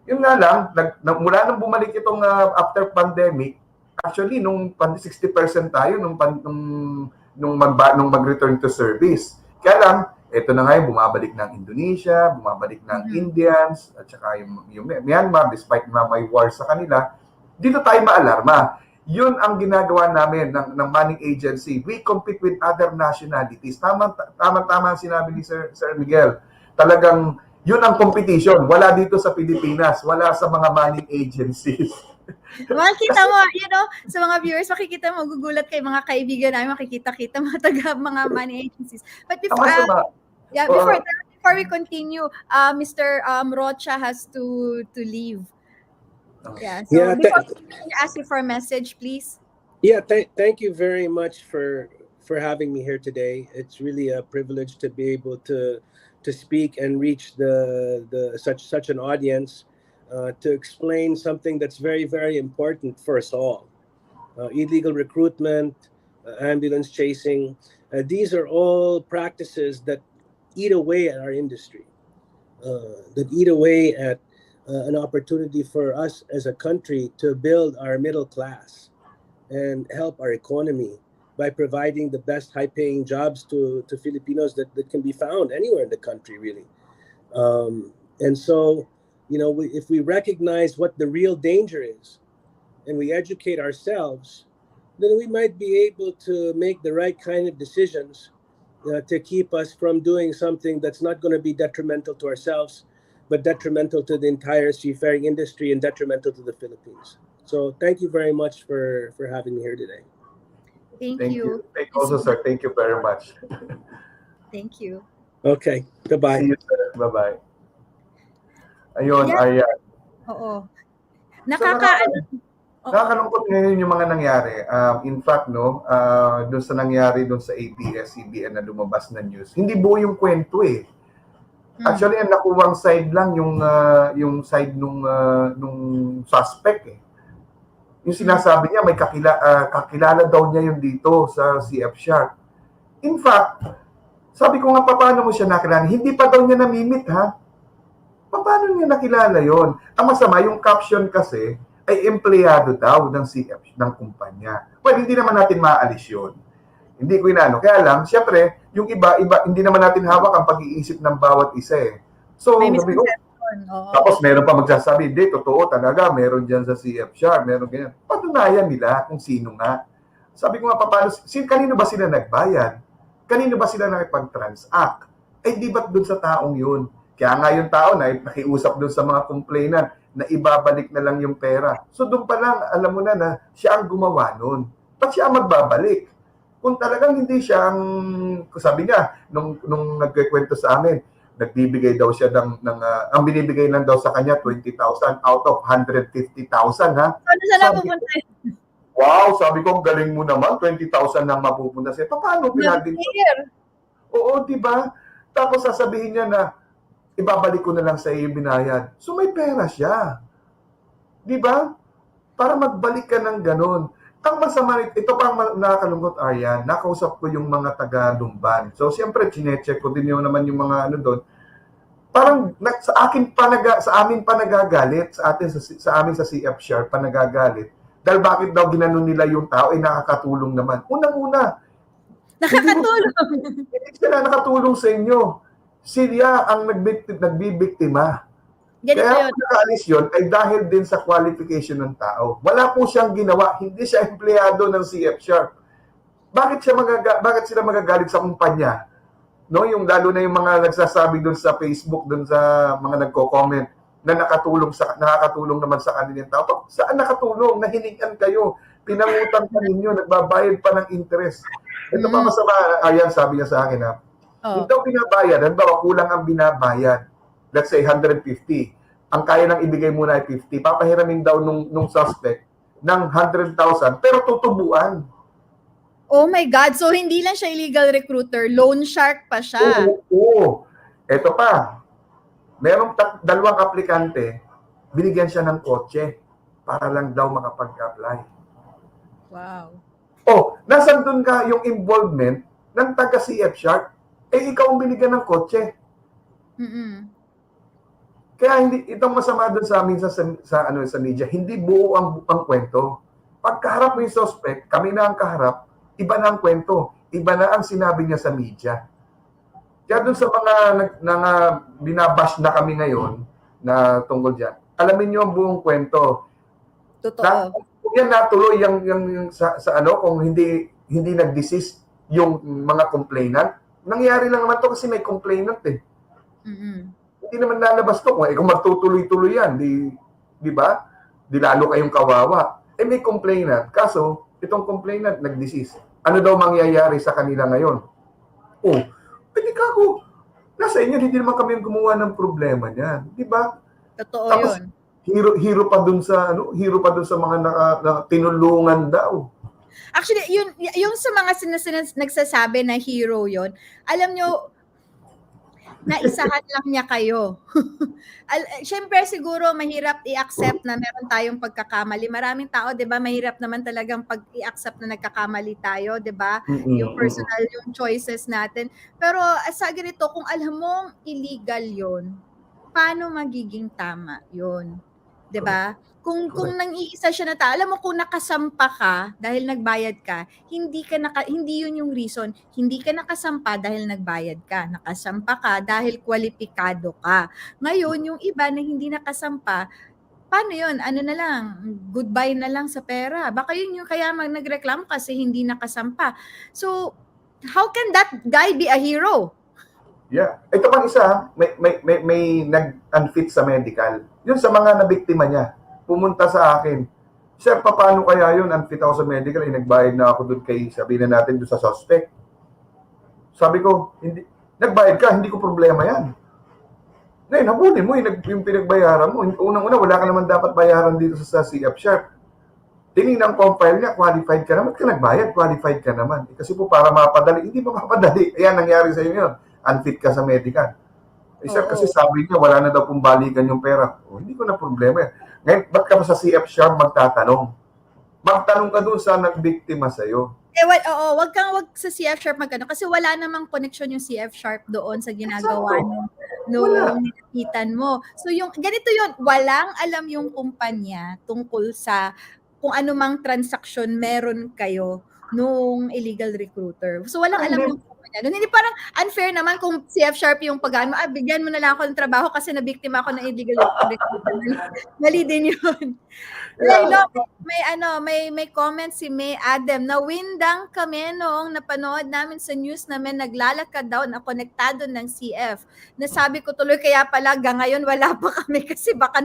Yun nga lang, mula nung bumalik itong after pandemic, actually nung 60% tayo nung mag-return to service. Kaya lang, ito na nga yung bumabalik ng Indonesia, bumabalik ng Indians, at saka yung Myanmar, despite na may war sa kanila, dito tayo maalarma. Yun ang ginagawa namin ng manning agency. We compete with other nationalities. Tama ang sinabi ni Sir Miguel. Talagang yun ang competition. Wala dito sa Pilipinas. Wala sa mga manning agencies. Makikita mo, sa mga viewers, makikita mo, gugulat kay mga kaibigan namin, makikita-kita mga money agencies. But before we continue, Mr. Rocha has to leave. Yeah. So before we ask you for a message, please. Yeah, thank you very much for having me here today. It's really a privilege to be able to speak and reach such an audience. To explain something that's very, very important for us all. Illegal recruitment, ambulance chasing, these are all practices that eat away at our industry, that eat away at an opportunity for us as a country to build our middle class and help our economy by providing the best high-paying jobs to Filipinos that can be found anywhere in the country, really. And so, if we recognize what the real danger is and we educate ourselves, then we might be able to make the right kind of decisions to keep us from doing something that's not going to be detrimental to ourselves, but detrimental to the entire seafaring industry and detrimental to the Philippines. So thank you very much for having me here today. Thank you. Thank you also, sir. Thank you very much. Thank you. Okay. Goodbye. See you, sir. Bye-bye. Ayun, Yeah. Aryan. Oo. Nakakalungkot ngayon yung mga nangyari. In fact, doon sa nangyari doon sa ABS-CBN na lumabas na news, hindi buo yung kwento Actually, ang nakuwang side lang yung side nung suspect Yung sinasabi niya, may kakilala daw niya yung dito sa CF Shark. In fact, sabi ko nga, paano mo siya nakilala? Hindi pa daw niya namimit, ha? Paano niya nakilala yon? Ang masama, yung caption kasi ay empleyado daw ng CF, ng kumpanya. Well, hindi naman natin maaalis yun. Hindi ko inaano. Kaya lang, syempre, yung iba, hindi naman natin hawak ang pag-iisip ng bawat isa So, tapos meron pa magsasabi, hindi, totoo talaga, meron dyan sa CF Shark, meron ganyan. Patunayan nila kung sino nga. Sabi ko nga, paano, kanino ba sila nagbayad? Kanino ba sila nakipag-transact? Di ba't dun sa taong yun? Kaya nga yung tao na nakiusap doon sa mga complainant na ibabalik na lang yung pera. So doon pa lang, alam mo na siya ang gumawa noon. Ba't siya ang magbabalik? Kung talagang hindi siya ang, sabi niya, nung nagkikwento sa amin, nagbibigay daw siya ang binibigay lang daw sa kanya 20,000 out of 150,000 ha. Ano saan Sabi napupunta? wow, sabi ko, galing mo naman, 20,000 nang mapupunta sa'yo. Paano pinagin? Oo, di ba? Tapos sasabihin niya na, ibabalik ko na lang sa iyo yung binayad. So may pera siya. Di ba? Para magbalik ka ng ganun. Ang masama, ito pang nakakalungkot, Aryan, nakausap ko yung mga taga-Lumban. So siyempre, chinecheck ko din yung naman yung mga ano doon. Parang sa amin pa nagagalit, sa amin sa CF Sharp pa nagagalit. Dahil bakit daw ginanon nila yung tao, nakakatulong naman. Unang-una, Nakakatulong. hindi sila nakatulong sa inyo. Sila ang nagbibiktima. Ganito Kaya yun. kung nakaalis yun, ay dahil din sa qualification ng tao. Wala po siyang ginawa. Hindi siya empleyado ng CF Sharp. Bakit sila magagalit sa kumpanya? No, yung lalo na yung mga nagsasabi doon sa Facebook, doon sa mga nagko-comment na nakakatulong naman sa kanilang tao. Saan nakatulong? Nahiningan kayo. Pinangutang pa ninyo, nagbabayad pa ng interest. Ito pa masama, ayan, sabi niya sa akin ha. Hindi daw binabayad, halimbawa kulang ang binabayad. Let's say 150. Ang kaya nang ibigay muna ay 50. Papahiramin daw nung suspect ng 100,000 pero tutubuan. Oh my God. So, hindi lang siya illegal recruiter. Loan shark pa siya. Oo. Ito pa. Merong dalawang aplikante, binigyan siya ng kotse para lang daw makapag-apply. Wow. Oh, nasan dun ka yung involvement ng taga-CF Sharp? Ikaw ang binigyan ng kotse. Kaya itong masama doon sa amin sa media, hindi buo ang kwento. Pagkaharap mo yung suspect, kami na ang kaharap, iba na ang kwento, iba na ang sinabi niya sa media. Kaya doon sa mga binabash na kami ngayon na tungkol diyan, alamin niyo ang buong kwento. Totoo. Kung yan natuloy yung sa kung hindi nag-desist yung mga complainant, nangyari lang naman to kasi may complainant eh. Hindi naman lalabas to. Kung magtutuloy-tuloy yan, di ba? Di lalo kayong kawawa. May complainant. Kaso, itong complainant nag-desist. Ano daw mangyayari sa kanila ngayon? Oh, pwede ka ako. Nasa inyo, hindi naman kami yung gumawa ng problema niyan. Di ba? Totoo Tapos, yun. hero pa dun sa mga tinulungan daw. Actually, yung sa mga nagsasabi na hero yon, alam nyo, naisahan lang niya kayo. Siyempre, siguro, mahirap i-accept na meron tayong pagkakamali. Maraming tao, di ba, mahirap naman talagang i-accept na nagkakamali tayo, di ba? Yung personal, yung choices natin. Pero, sa ganito, kung alam mong illegal yon, paano magiging tama yon? Di ba? Kung nang-iisa siya na tao, alam mo kung nakasampa ka dahil nagbayad ka, hindi yun yung reason. Hindi ka nakasampa dahil nagbayad ka. Nakasampa ka dahil kwalipikado ka. Ngayon, yung iba na hindi nakasampa, paano yun? Ano na lang, goodbye na lang sa pera. Baka yun yung kaya nagreklamo kasi hindi nakasampa. So, how can that guy be a hero? Yeah. Ito pang isa, may nag-unfit sa medical. Yun sa mga nabiktima niya. Pumunta sa akin. Sir, paano kaya yun? Unfit ako sa medical. Nagbayad na ako doon sabihin na natin doon sa suspect. Sabi ko, hindi, nagbayad ka, hindi ko problema yan. Ngayon, habunin mo yung pinagbayaran mo. Unang-una, wala ka naman dapat bayaran dito sa CF Sharp. Tinignan ko ang file niya, qualified ka naman. Ba't ka nagbayad? Qualified ka naman. Kasi po para mapadali, hindi mapapadali. Ayan, nangyari sa inyo yun. Unfit ka sa medical. Sir, kasi sabi niya, wala na daw pong balikan yung pera. Hindi ko na problema. Ngayon, ba't ka sa CF Sharp magtatanong? Magtanong ka doon sa nagbiktima sa'yo. Wag sa CF Sharp magkano kasi wala namang connection yung CF Sharp doon sa ginagawa nung nilapitan mo. So yung ganito yun, walang alam yung kumpanya tungkol sa kung anumang transaksyon meron kayo nung illegal recruiter. So walang Ay, alam hindi. yung kumpanya. Nun, hindi parang unfair naman kung si F Sharp yung pag bigyan mo na lang ako ng trabaho kasi nabiktima ako ng illegal recruiter. Mali din yun. Laylo, may comment si May Adam na windang kami noong napanood namin sa news namin naglalakad daw na konektado ng CF. Nasabi ko tuloy kaya pala ngayon wala pa kami kasi baka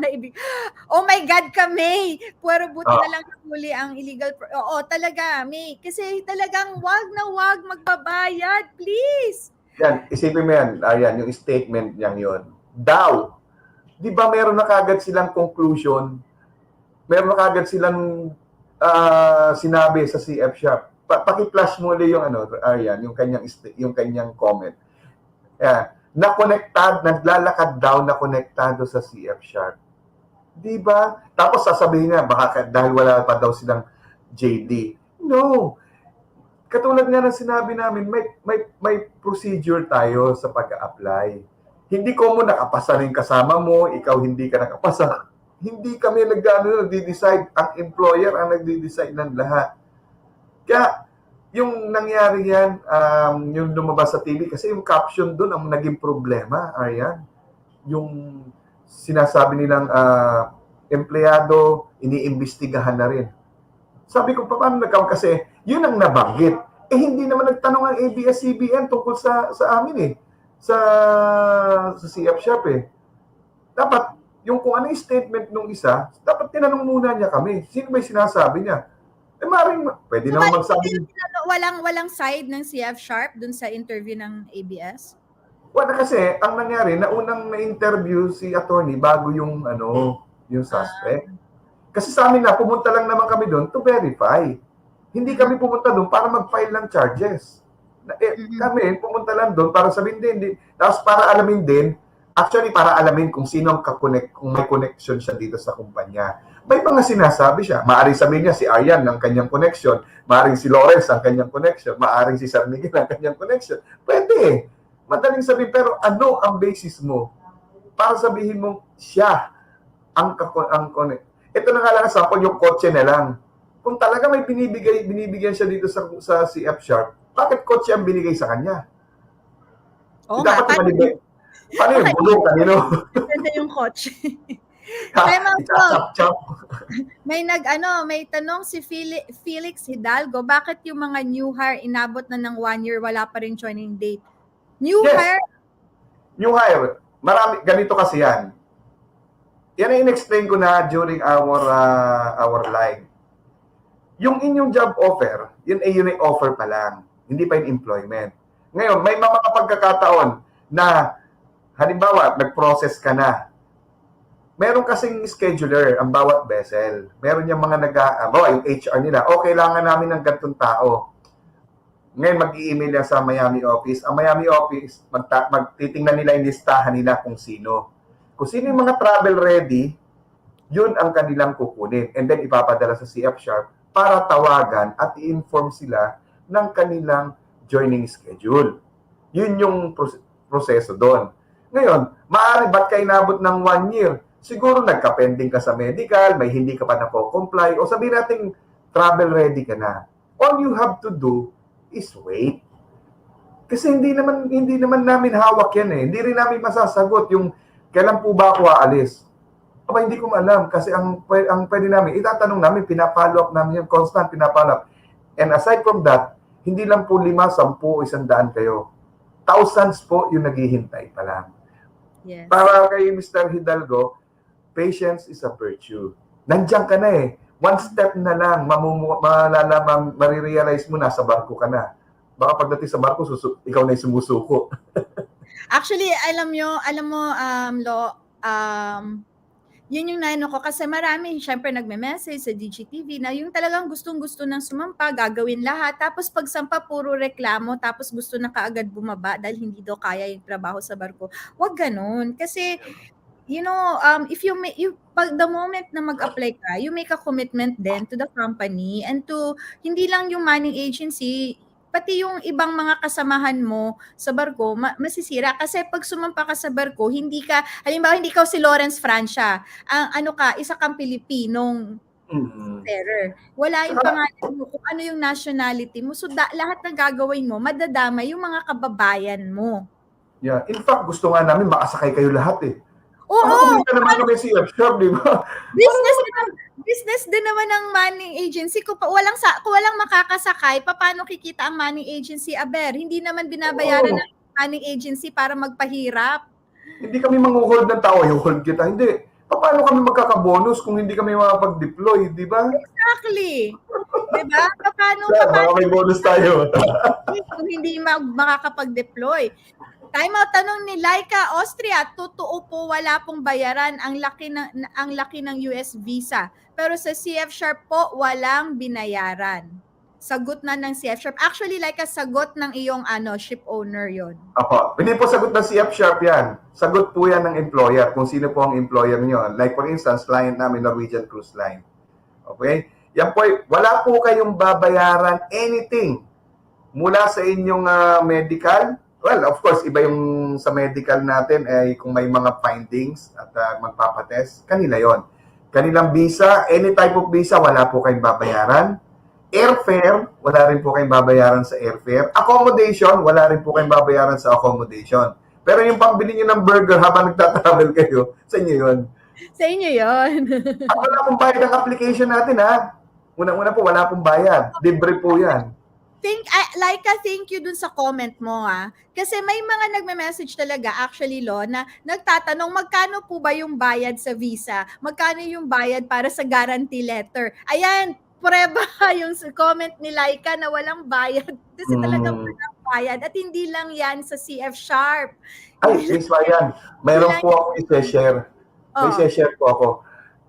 oh my God kami! Pero buti na lang huli ang illegal. Oo, talaga, May. Kasi talagang wag na wag magbabayad, please. Yan, isipin mo yan, Arian, yung statement niyang yun. Daw, di ba meron na kagad silang conclusion, meron na kagad silang sinabi sa CF Shop. Paki-flash mo ulit yung Arian, yung kanyang comment. Yan, naglalakad daw na konektado sa CF Shop. Di ba? Tapos sasabihin niya, baka dahil wala pa daw silang JD. No. Katulad nga ng sinabi namin, may procedure tayo sa pag-a-apply. Hindi ko mo nakapasa rin kasama mo, ikaw hindi ka nakapasa. Hindi kami nagdi-decide. Ang employer ang nagdi-decide ng lahat. Kaya, yung nangyari yan, yung lumabas sa TV, kasi yung caption doon ang naging problema, Arian. Yung sinasabi nilang empleyado, iniimbestigahan na rin. Sabi ko, paano nagkaroon? Kasi yun ang nabanggit. Hindi naman nagtanong ang ABS-CBN tungkol sa amin sa CF Shop Dapat, yung kung ano yung statement nung isa, dapat tinanong muna niya kami. Sino ba yung sinasabi niya? Maring, pwede So, naman magsabi. Walang side ng CF Sharp dun sa interview ng ABS? Wala kasi, ang nangyari, naunang na-interview si attorney bago yung suspect. Kasi sa amin na, pumunta lang naman kami doon to verify. Hindi kami pumunta doon para mag-file ng charges. Kami pumunta lang doon para sabihin din. Tapos para alamin din, actually para alamin kung sino ang kung may connection siya dito sa kumpanya. May mga sinasabi siya. Maaring sabihin niya si Arian ang kanyang connection. Maaring si Lawrence ang kanyang connection. Maaring si Sir Miguel ang kanyang connection. Pwede. Madaling sabihin. Pero ano ang basis mo para sabihin mo siya ang connect? Ito na nga lang sample, yung kotse na lang. Kung talaga may binibigyan siya dito sa CF Sharp, bakit kotse ang binigay sa kanya? Oo nga, paano yung bulong kanino? Ganda yung kotse. Chop. May tanong si Felix Hidalgo, bakit yung mga new hire inabot na ng 1 year, wala pa rin joining date? New hire? Marami, ganito kasi yan. Yan ang in-explain ko na during our live. Yung inyong job offer, yun ay offer pa lang. Hindi pa yung employment. Ngayon, may mga pagkakataon na, halimbawa, nag-process ka na. Meron kasing scheduler ang bawat vessel. Meron yung mga yung HR nila, kailangan namin ng ganitong tao. Ngayon, mag-i-email yan sa Miami office. Ang Miami office, magtitingnan nila yung listahan nila kung sino. Kung sino yung mga travel ready, yun ang kanilang kukunin. And then, ipapadala sa CF Sharp para tawagan at i-inform sila ng kanilang joining schedule. Yun yung proseso doon. Ngayon, maaari ba't ka inabot ng 1 year? Siguro nagka-pending ka sa medical, may hindi ka pa na-comply, o sabihin natin travel ready ka na. All you have to do is wait. Kasi hindi naman namin hawak yan Hindi rin namin masasagot yung kailan po ba ako aalis. Hindi ko alam kasi ang pwede namin, itatanong namin, pina-follow up namin yung constant, pina-follow up. And aside from that, hindi lang po 5, 10 o 100 kayo. Thousands po yung naghihintay pa lang. Yes. Para kay Mr. Hidalgo, patience is a virtue. Nandiyan ka na One step na lang, marirealize mo na sa barko ka na. Baka pagdating sa barko, ikaw na yung sumusuko. Actually, alam mo, yun yung naano ko kasi marami, syempre nagme-message sa DGTV na yung talagang gustong-gusto ng sumampa, gagawin lahat. Tapos pagsampa, puro reklamo, tapos gusto na kaagad bumaba dahil hindi daw kaya yung trabaho sa barko. Huwag ganun. Kasi, if pag the moment na mag-apply ka, you make a commitment then to the company and to, hindi lang yung manning agency, pati yung ibang mga kasamahan mo sa barko, masisira. Kasi pag sumampa ka sa barko, halimbawa hindi ka si Lawrence Francia, isa kang Pilipinong seafarer. Wala yung pangalan mo, kung ano yung nationality mo. So, lahat ng gagawin mo, madadama yung mga kababayan mo. Yeah. In fact, gusto nga namin makasakay kayo lahat eh. Para Oo, kumita naman kami sa CF Shop, di ba? business din naman ng money agency. Kung walang makakasakay, paano kikita ang money agency, Aber? Hindi naman binabayaran ng money agency para magpahirap. Hindi kami manghuhold ng tao, i-hold kita. Hindi. Paano kami magkakabonus kung hindi kami makapag-deploy, di ba? Exactly. Diba? Paano Baka may bonus tayo. kung hindi makakapag-deploy? Time out, tanong ni Laika Austria, totoo po wala pong bayaran ang laki ng US visa. Pero sa CF Sharp po walang binayaran. Sagot na ng CF Sharp. Actually, Laika, sagot ng iyong ship owner 'yon. Apo, hindi po sagot ng CF Sharp yan. Sagot po yan ng employer, kung sino po ang employer niyo. Like for instance, client namin, Norwegian Cruise Line. Okay? Yan po, wala po kayong babayaran anything mula sa inyong medical. Well, of course, iba yung sa medical natin ay kung may mga findings at magpapatest, kanila yon. Kanilang visa, any type of visa, wala po kayong babayaran. Airfare, wala rin po kayong babayaran sa airfare. Accommodation, wala rin po kayong babayaran sa accommodation. Pero yung pambili nyo ng burger habang nagtatravel kayo, sa inyo yun. Sa inyo yon. At wala pong bayad ang application natin, ha? Unang-una po, wala pong bayad. Libre po yan. Laika, thank you dun sa comment mo, ha. Kasi may mga nagme-message talaga, actually, na nagtatanong, magkano po ba yung bayad sa visa? Magkano yung bayad para sa guarantee letter? Ayan, prueba yung comment ni Laika na walang bayad. Kasi talagang walang bayad. At hindi lang yan sa CF Sharp. Ay, Miss Mayan, mayroon po ako i-share. May i-share po ako.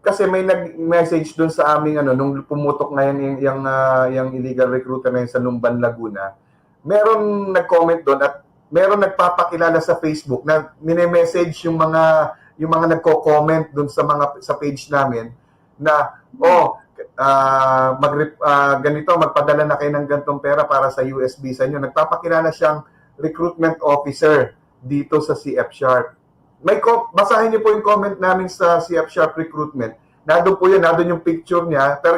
Kasi may nag-message doon sa aming nung pumutok ngayon yung illegal recruiter na yun sa Lumban, Laguna. Meron nag-comment doon at meron nagpapakilala sa Facebook na mini-message yung mga nagko-comment doon sa page namin na ganito, magpadala na kayo ng gantong pera para sa US visa nyo. Nagpapakilala siyang recruitment officer dito sa CF Sharp. Basahin niyo po yung comment namin sa CF Sharp Recruitment. Nandun po yun, nandun yung picture niya, pero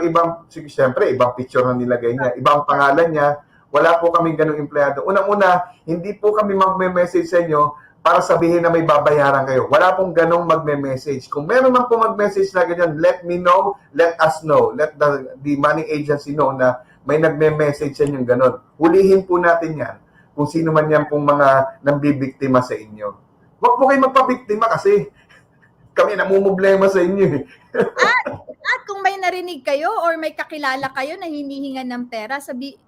siyempre, ibang picture na nilagay niya, ibang pangalan niya, wala po kaming ganung empleyado. Unang-una, hindi po kami magme-message sa inyo para sabihin na may babayaran kayo. Wala pong ganung magme-message. Kung meron man po mag-message na ganyan, let me know, let us know, let the money agency know na may nagme-message sa inyo ganon. Hulihin po natin yan kung sino man yan pong mga nambibiktima sa inyo. Huwag po kayo magpabiktima kasi kami namumblema sa inyo. At kung may narinig kayo or may kakilala kayo na hinihingan ng pera,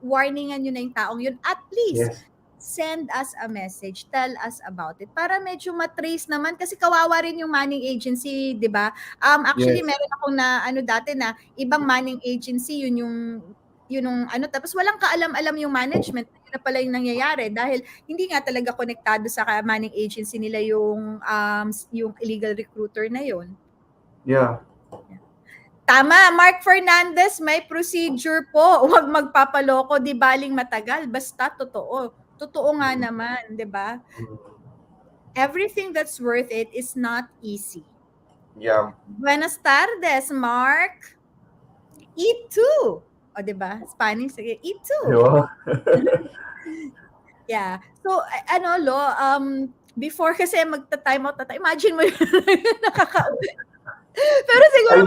warningan nyo na yung taong yun. At least, send us a message. Tell us about it. Para medyo matrace naman. Kasi kawawa rin yung manning agency, di ba? Actually, meron akong dati na ibang manning agency, yun yung tapos walang kaalam-alam yung management. Yun na pala yung nangyayari dahil hindi nga talaga konektado sa manning agency nila yung illegal recruiter na yun. Yeah. Tama, Mark Fernandez, may procedure po. Huwag magpapaloko, di baling matagal, basta totoo. Totoo nga naman, di ba? Everything that's worth it is not easy. Yeah. Buenas tardes, Mark. Eat too. O, di ba? Spanish, sige, eat too. Yeah. So, before kasi magta-time out na tayo, imagine mo yun, pero siguro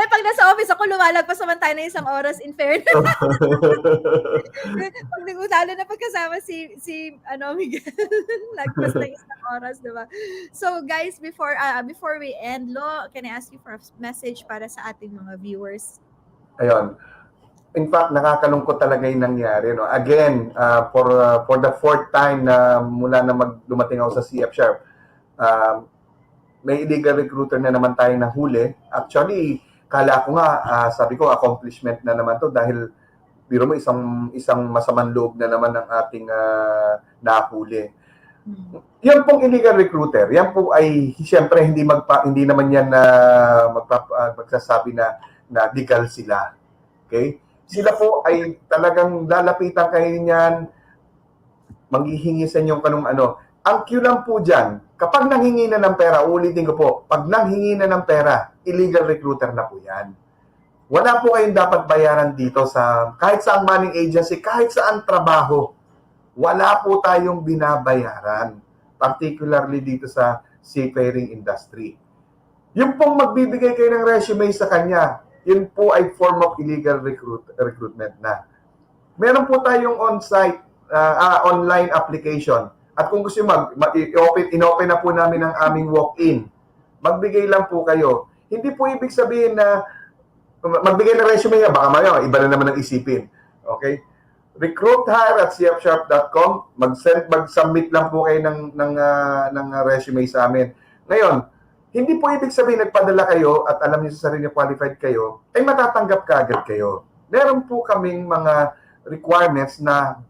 pag nasa office ako, lumalagpas naman tayo na isang oras in fairness. Lalo na pagkasama si Miguel, lagpas na isang oras, diba? So guys, before we end, can I ask you for a message para sa ating mga viewers? Ayun. In fact, nakakalungkot talaga yung nangyari. No? Again, for the fourth time na mula na dumating ako sa CF Sharp, may illegal recruiter na naman tayo nahuli. Actually, kala ko nga, sabi ko, accomplishment na naman to dahil biro mo isang masamang loob na naman ng ating nahuli. Yan pong illegal recruiter, yan po ay siyempre hindi naman yan magsasabi na legal sila. Okay? Sila po ay talagang lalapitan kayo niyan, manghihingi sa inyo kanong ano. Ang cue lang po dyan, Kapag nanghingi na ng pera, ulitin ko po, pag nanghingi na ng pera, illegal recruiter na po yan. Wala po kayong dapat bayaran dito sa kahit saang money agency, kahit saan trabaho. Wala po tayong binabayaran, particularly dito sa seafaring industry. Yung pong magbibigay kayo ng resume sa kanya, yun po ay form of illegal recruitment na. Meron po tayong on-site, online application. At kung gusto nyo, inopen na po namin ang aming walk-in. Magbigay lang po kayo. Hindi po ibig sabihin na magbigay ng resume niya, baka mayo, iba na naman ang isipin. Okay? recruithire@cfsharp.com, mag-submit lang po kayo ng resume sa amin. Ngayon, hindi po ibig sabihin nagpadala kayo at alam niyo sa sarili niyo qualified kayo, ay matatanggap kaagad kayo. Meron po kaming mga requirements na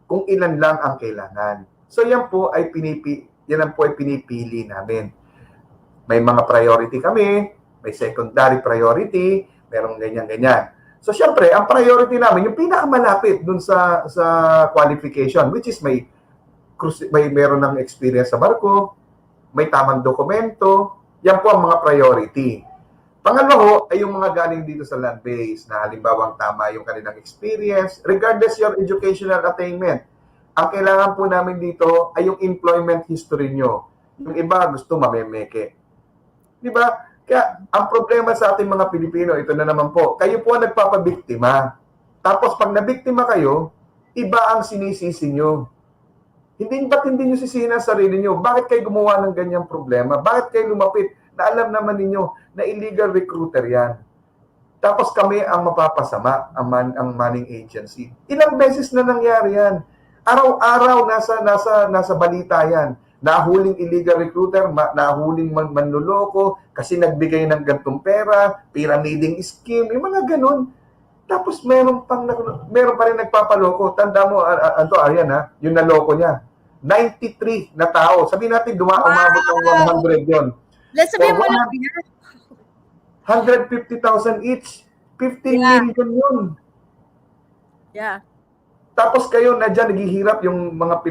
kung ilan lang ang kailangan. So yan po ay pinipili namin. May mga priority kami, may secondary priority, merong ganyan-ganyan. So syempre, ang priority namin yung pinakamalapit dun sa qualification, which is meron ng experience sa barko, may tamang dokumento, yan po ang mga priority. Pangalawa ho, ay yung mga galing dito sa land base na halimbawang tama yung kanilang experience, regardless your educational attainment. Ang kailangan po namin dito ay yung employment history nyo. Yung iba gusto mamemeke. Di ba? Kaya ang problema sa ating mga Pilipino, ito na naman po, kayo po ang nagpapabiktima. Tapos pag nabiktima kayo, iba ang sinisisi nyo. Ba't hindi nyo sisihin ang sarili nyo? Bakit kayo gumawa ng ganyang problema? Bakit kayo lumapit na alam naman ninyo na illegal recruiter yan? Tapos kami ang mapapasama, ang manning agency. Ilang beses na nangyari yan. Araw-araw nasa balita yan. Nahuling illegal recruiter, nahuling manloloko kasi nagbigay ng gantong pera, pyramiding scheme, yung mga ganun. Tapos meron pa rin nagpapaloko. Tanda mo, Arian ha, yung naloko niya. 93 na tao. Sabihin natin, umabot ng 100 yon. Let's sabihin mo lang. 150,000 each. 15 million yun. Yeah. Tapos kayo na diyan naghihirap yung mga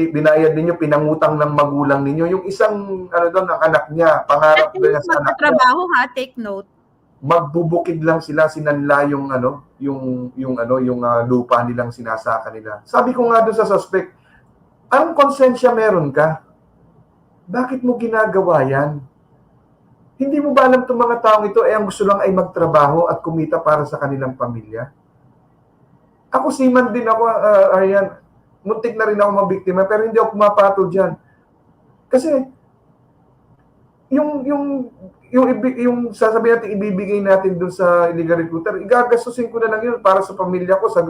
binayad ninyo, pinangutang ng magulang ninyo, yung isang ng anak niya, pangarap niya sa anak niya. Trabaho ha, take note. Magbubukid lang sila, sinanla yung lupa nilang sinasaka nila. Sabi ko nga doon sa suspect, anong konsensya meron ka? Bakit mo ginagawa yan? Hindi mo ba alam itong mga taong ito ang gusto lang ay magtrabaho at kumita para sa kanilang pamilya? Ako seaman din ako, Arian. Muntik na rin ako mabiktima, pero hindi ako pumapatol dyan. Kasi, yung sasabihin natin, ibibigay natin dun sa illegal recruiter, igagastusin ko na lang yun para sa pamilya ko, sa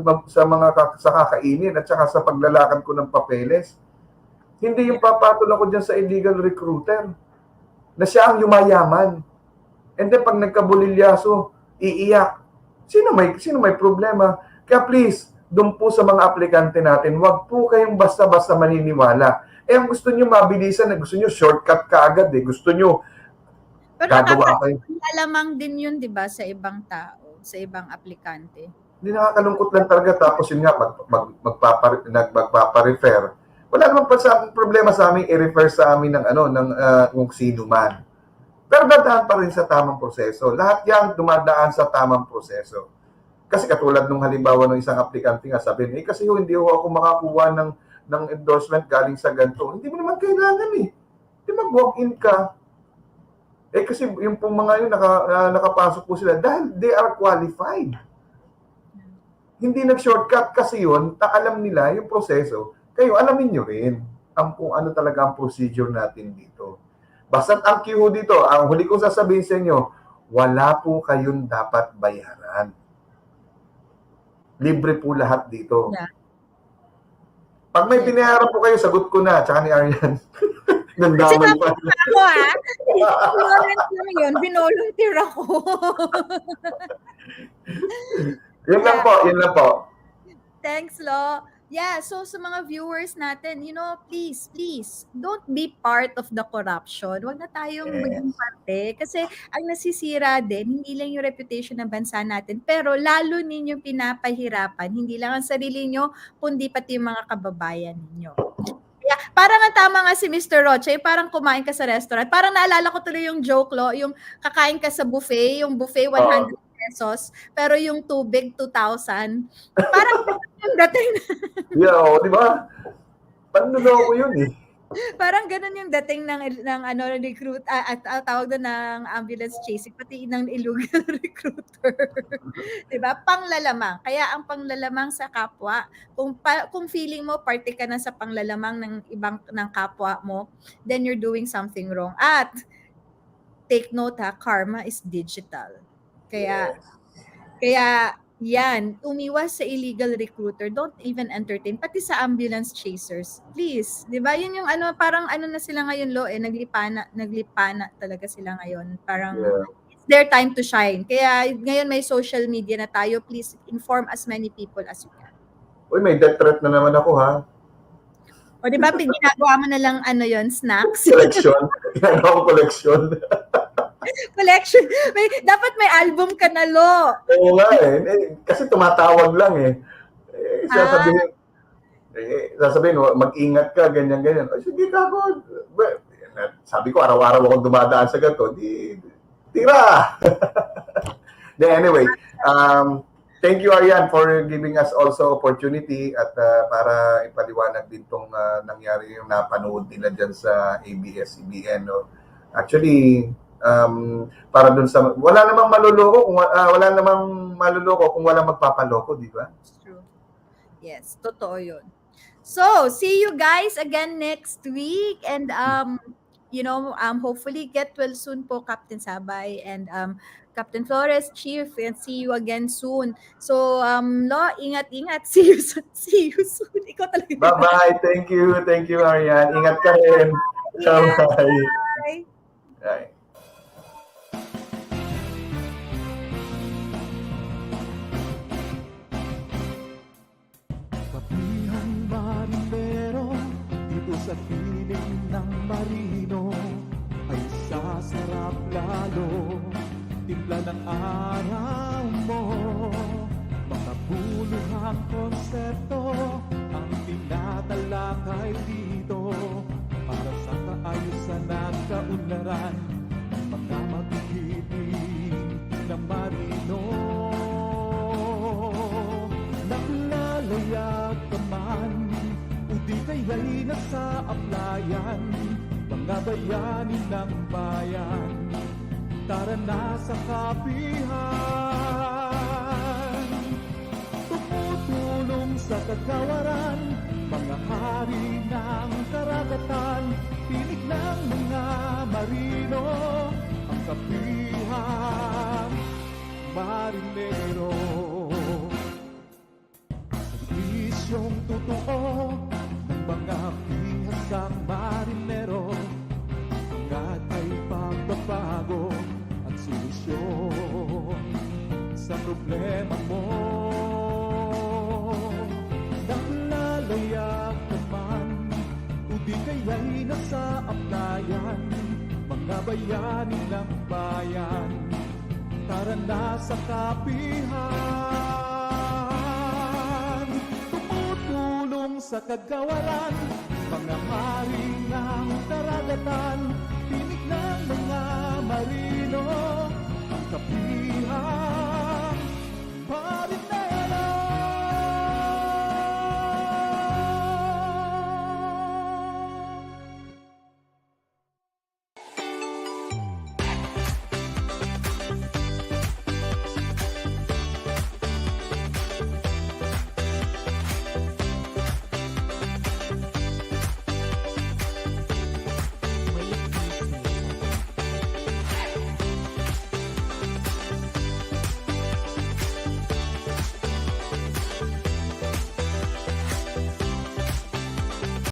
kakainin, at saka sa paglalakad ko ng papeles. Hindi yung papatol ako dyan sa illegal recruiter, na siya ang yumayaman. And then, pag nagkabulilyaso, iiyak. Sino may problema? Kaya please, doon po sa mga aplikante natin, wag po kayong basta-basta maniniwala. Ang gusto nyo mabilisan, gusto nyo shortcut kaagad Gusto nyo gagawa kayo. Lalamang din yun, di ba, sa ibang tao, sa ibang aplikante. Hindi, nakakalungkot lang talaga. Tapos yun nga, magpaparefer. Wala naman pa problema sa amin, i-refer sa amin ng kung sino man. Pero dadaan pa rin sa tamang proseso. Lahat yan dumadaan sa tamang proseso. Kasi katulad nung halimbawa ng isang aplikante nga, sabihin, kasi hindi ako makakuha ng endorsement galing sa ganito. Hindi mo naman kailangan Hindi mag-walk-in ka. Kasi yung pong mga yun, nakapasok po sila dahil they are qualified. Hindi nag-shortcut kasi yun, alam nila yung proseso. Kayo, alamin nyo rin kung ano talaga ang procedure natin dito. Basta't ang cue dito, ang huli kong sasabihin sa inyo, wala po kayong dapat bayaran. Libre po lahat dito. Yeah. Pag may binayaran po kayo, sagot ko na. Tsaka ni Arian. Nandamay pa. Ako yun, binolunteer ako. Yun lang po. Thanks, Lo. Yeah, so sa mga viewers natin, please, don't be part of the corruption. Huwag na tayong maging parte. Kasi ang nasisira din, hindi lang yung reputation ng bansa natin, pero lalo ninyong pinapahirapan, hindi lang ang sarili nyo, kundi pati yung mga kababayan ninyo. Yeah, parang ang tama nga si Mr. Rocha, yung parang kumain ka sa restaurant. Parang naalala ko tuloy yung joke, yung kakain ka sa buffet, yung buffet 100 pesos, pero yung tubig 2,000. Parang yung dating, Yeah, di ba? Panloloko yun eh. parang ganun yung dating ng ano recruit at tawag doon ng ambulance chasing pati ng illegal recruiter. 'Di ba? Panglalamang. Kaya ang panglalamang sa kapwa, kung feeling mo parte ka na sa panglalamang ng ibang ng kapwa mo, then you're doing something wrong. At take note karma is digital. Kaya kaya yan, umiwas sa illegal recruiter. Don't even entertain. Pati sa ambulance chasers. Please. Di ba? Yun yung ano, parang ano na sila ngayon, naglipana talaga sila ngayon. Parang it's their time to shine. Kaya ngayon may social media na tayo. Please inform as many people as you can. Uy, may death threat na naman ako ha. O di ba, ginagawa mo na lang ano yon snacks? Collection. Ginagawa ko collection. Collection. Dapat may album ka na, Lo. Oo nga eh. Kasi tumatawag lang eh. Sasabihin, mag-ingat ka, ganyan-ganyan. Ay, sige ka ako. Sabi ko, araw-araw akong dumadaan sa gato. Tira! Anyway, thank you, Arian, for giving us also opportunity at para ipaliwanag din itong nangyari yung napanood nila dyan sa ABS-CBN. No? Actually, para dun sa wala namang maluloko kung wala magpapaloko, di ba? It's true. Yes, totoo 'yun. So, see you guys again next week and hopefully get well soon po Captain Sabay and Captain Flores, Chief, and see you again soon. So, Lo, ingat-ingat. See you soon. Ikaw talaga. Bye-bye. Thank you, Arian. Ingat ka rin. Bye. Bye. Kapihang Marinero, dito sa piling ng marino, ay sasarap lalo, timpla ng araw mo. Mga buluhang konsepto, ang tinatalakay dito, para sa kaayusan at kaunlaran, mga magiging ng marino. Naglalayag ka man, o di kaya'y nasa aplayan, mga bayani ng bayan, tara na sa Kapihang. Tumutulong sa kagawaran, mga hari ng karagatan, pinig ng mga marino, ang Kapihang Marinero. Servisyong totoo ng mga pihasang marinero, hangad ay pagbabago at solusyon sa problema mo. Naglalayag ka man, o di kaya'y nasa aplayan, mga bayani ng bayan, tara na sa Kapihang. Tumutulong sa kagawaran, mga hari ng karagatan, pinig ng mga marino, ang Kapihang Marinero.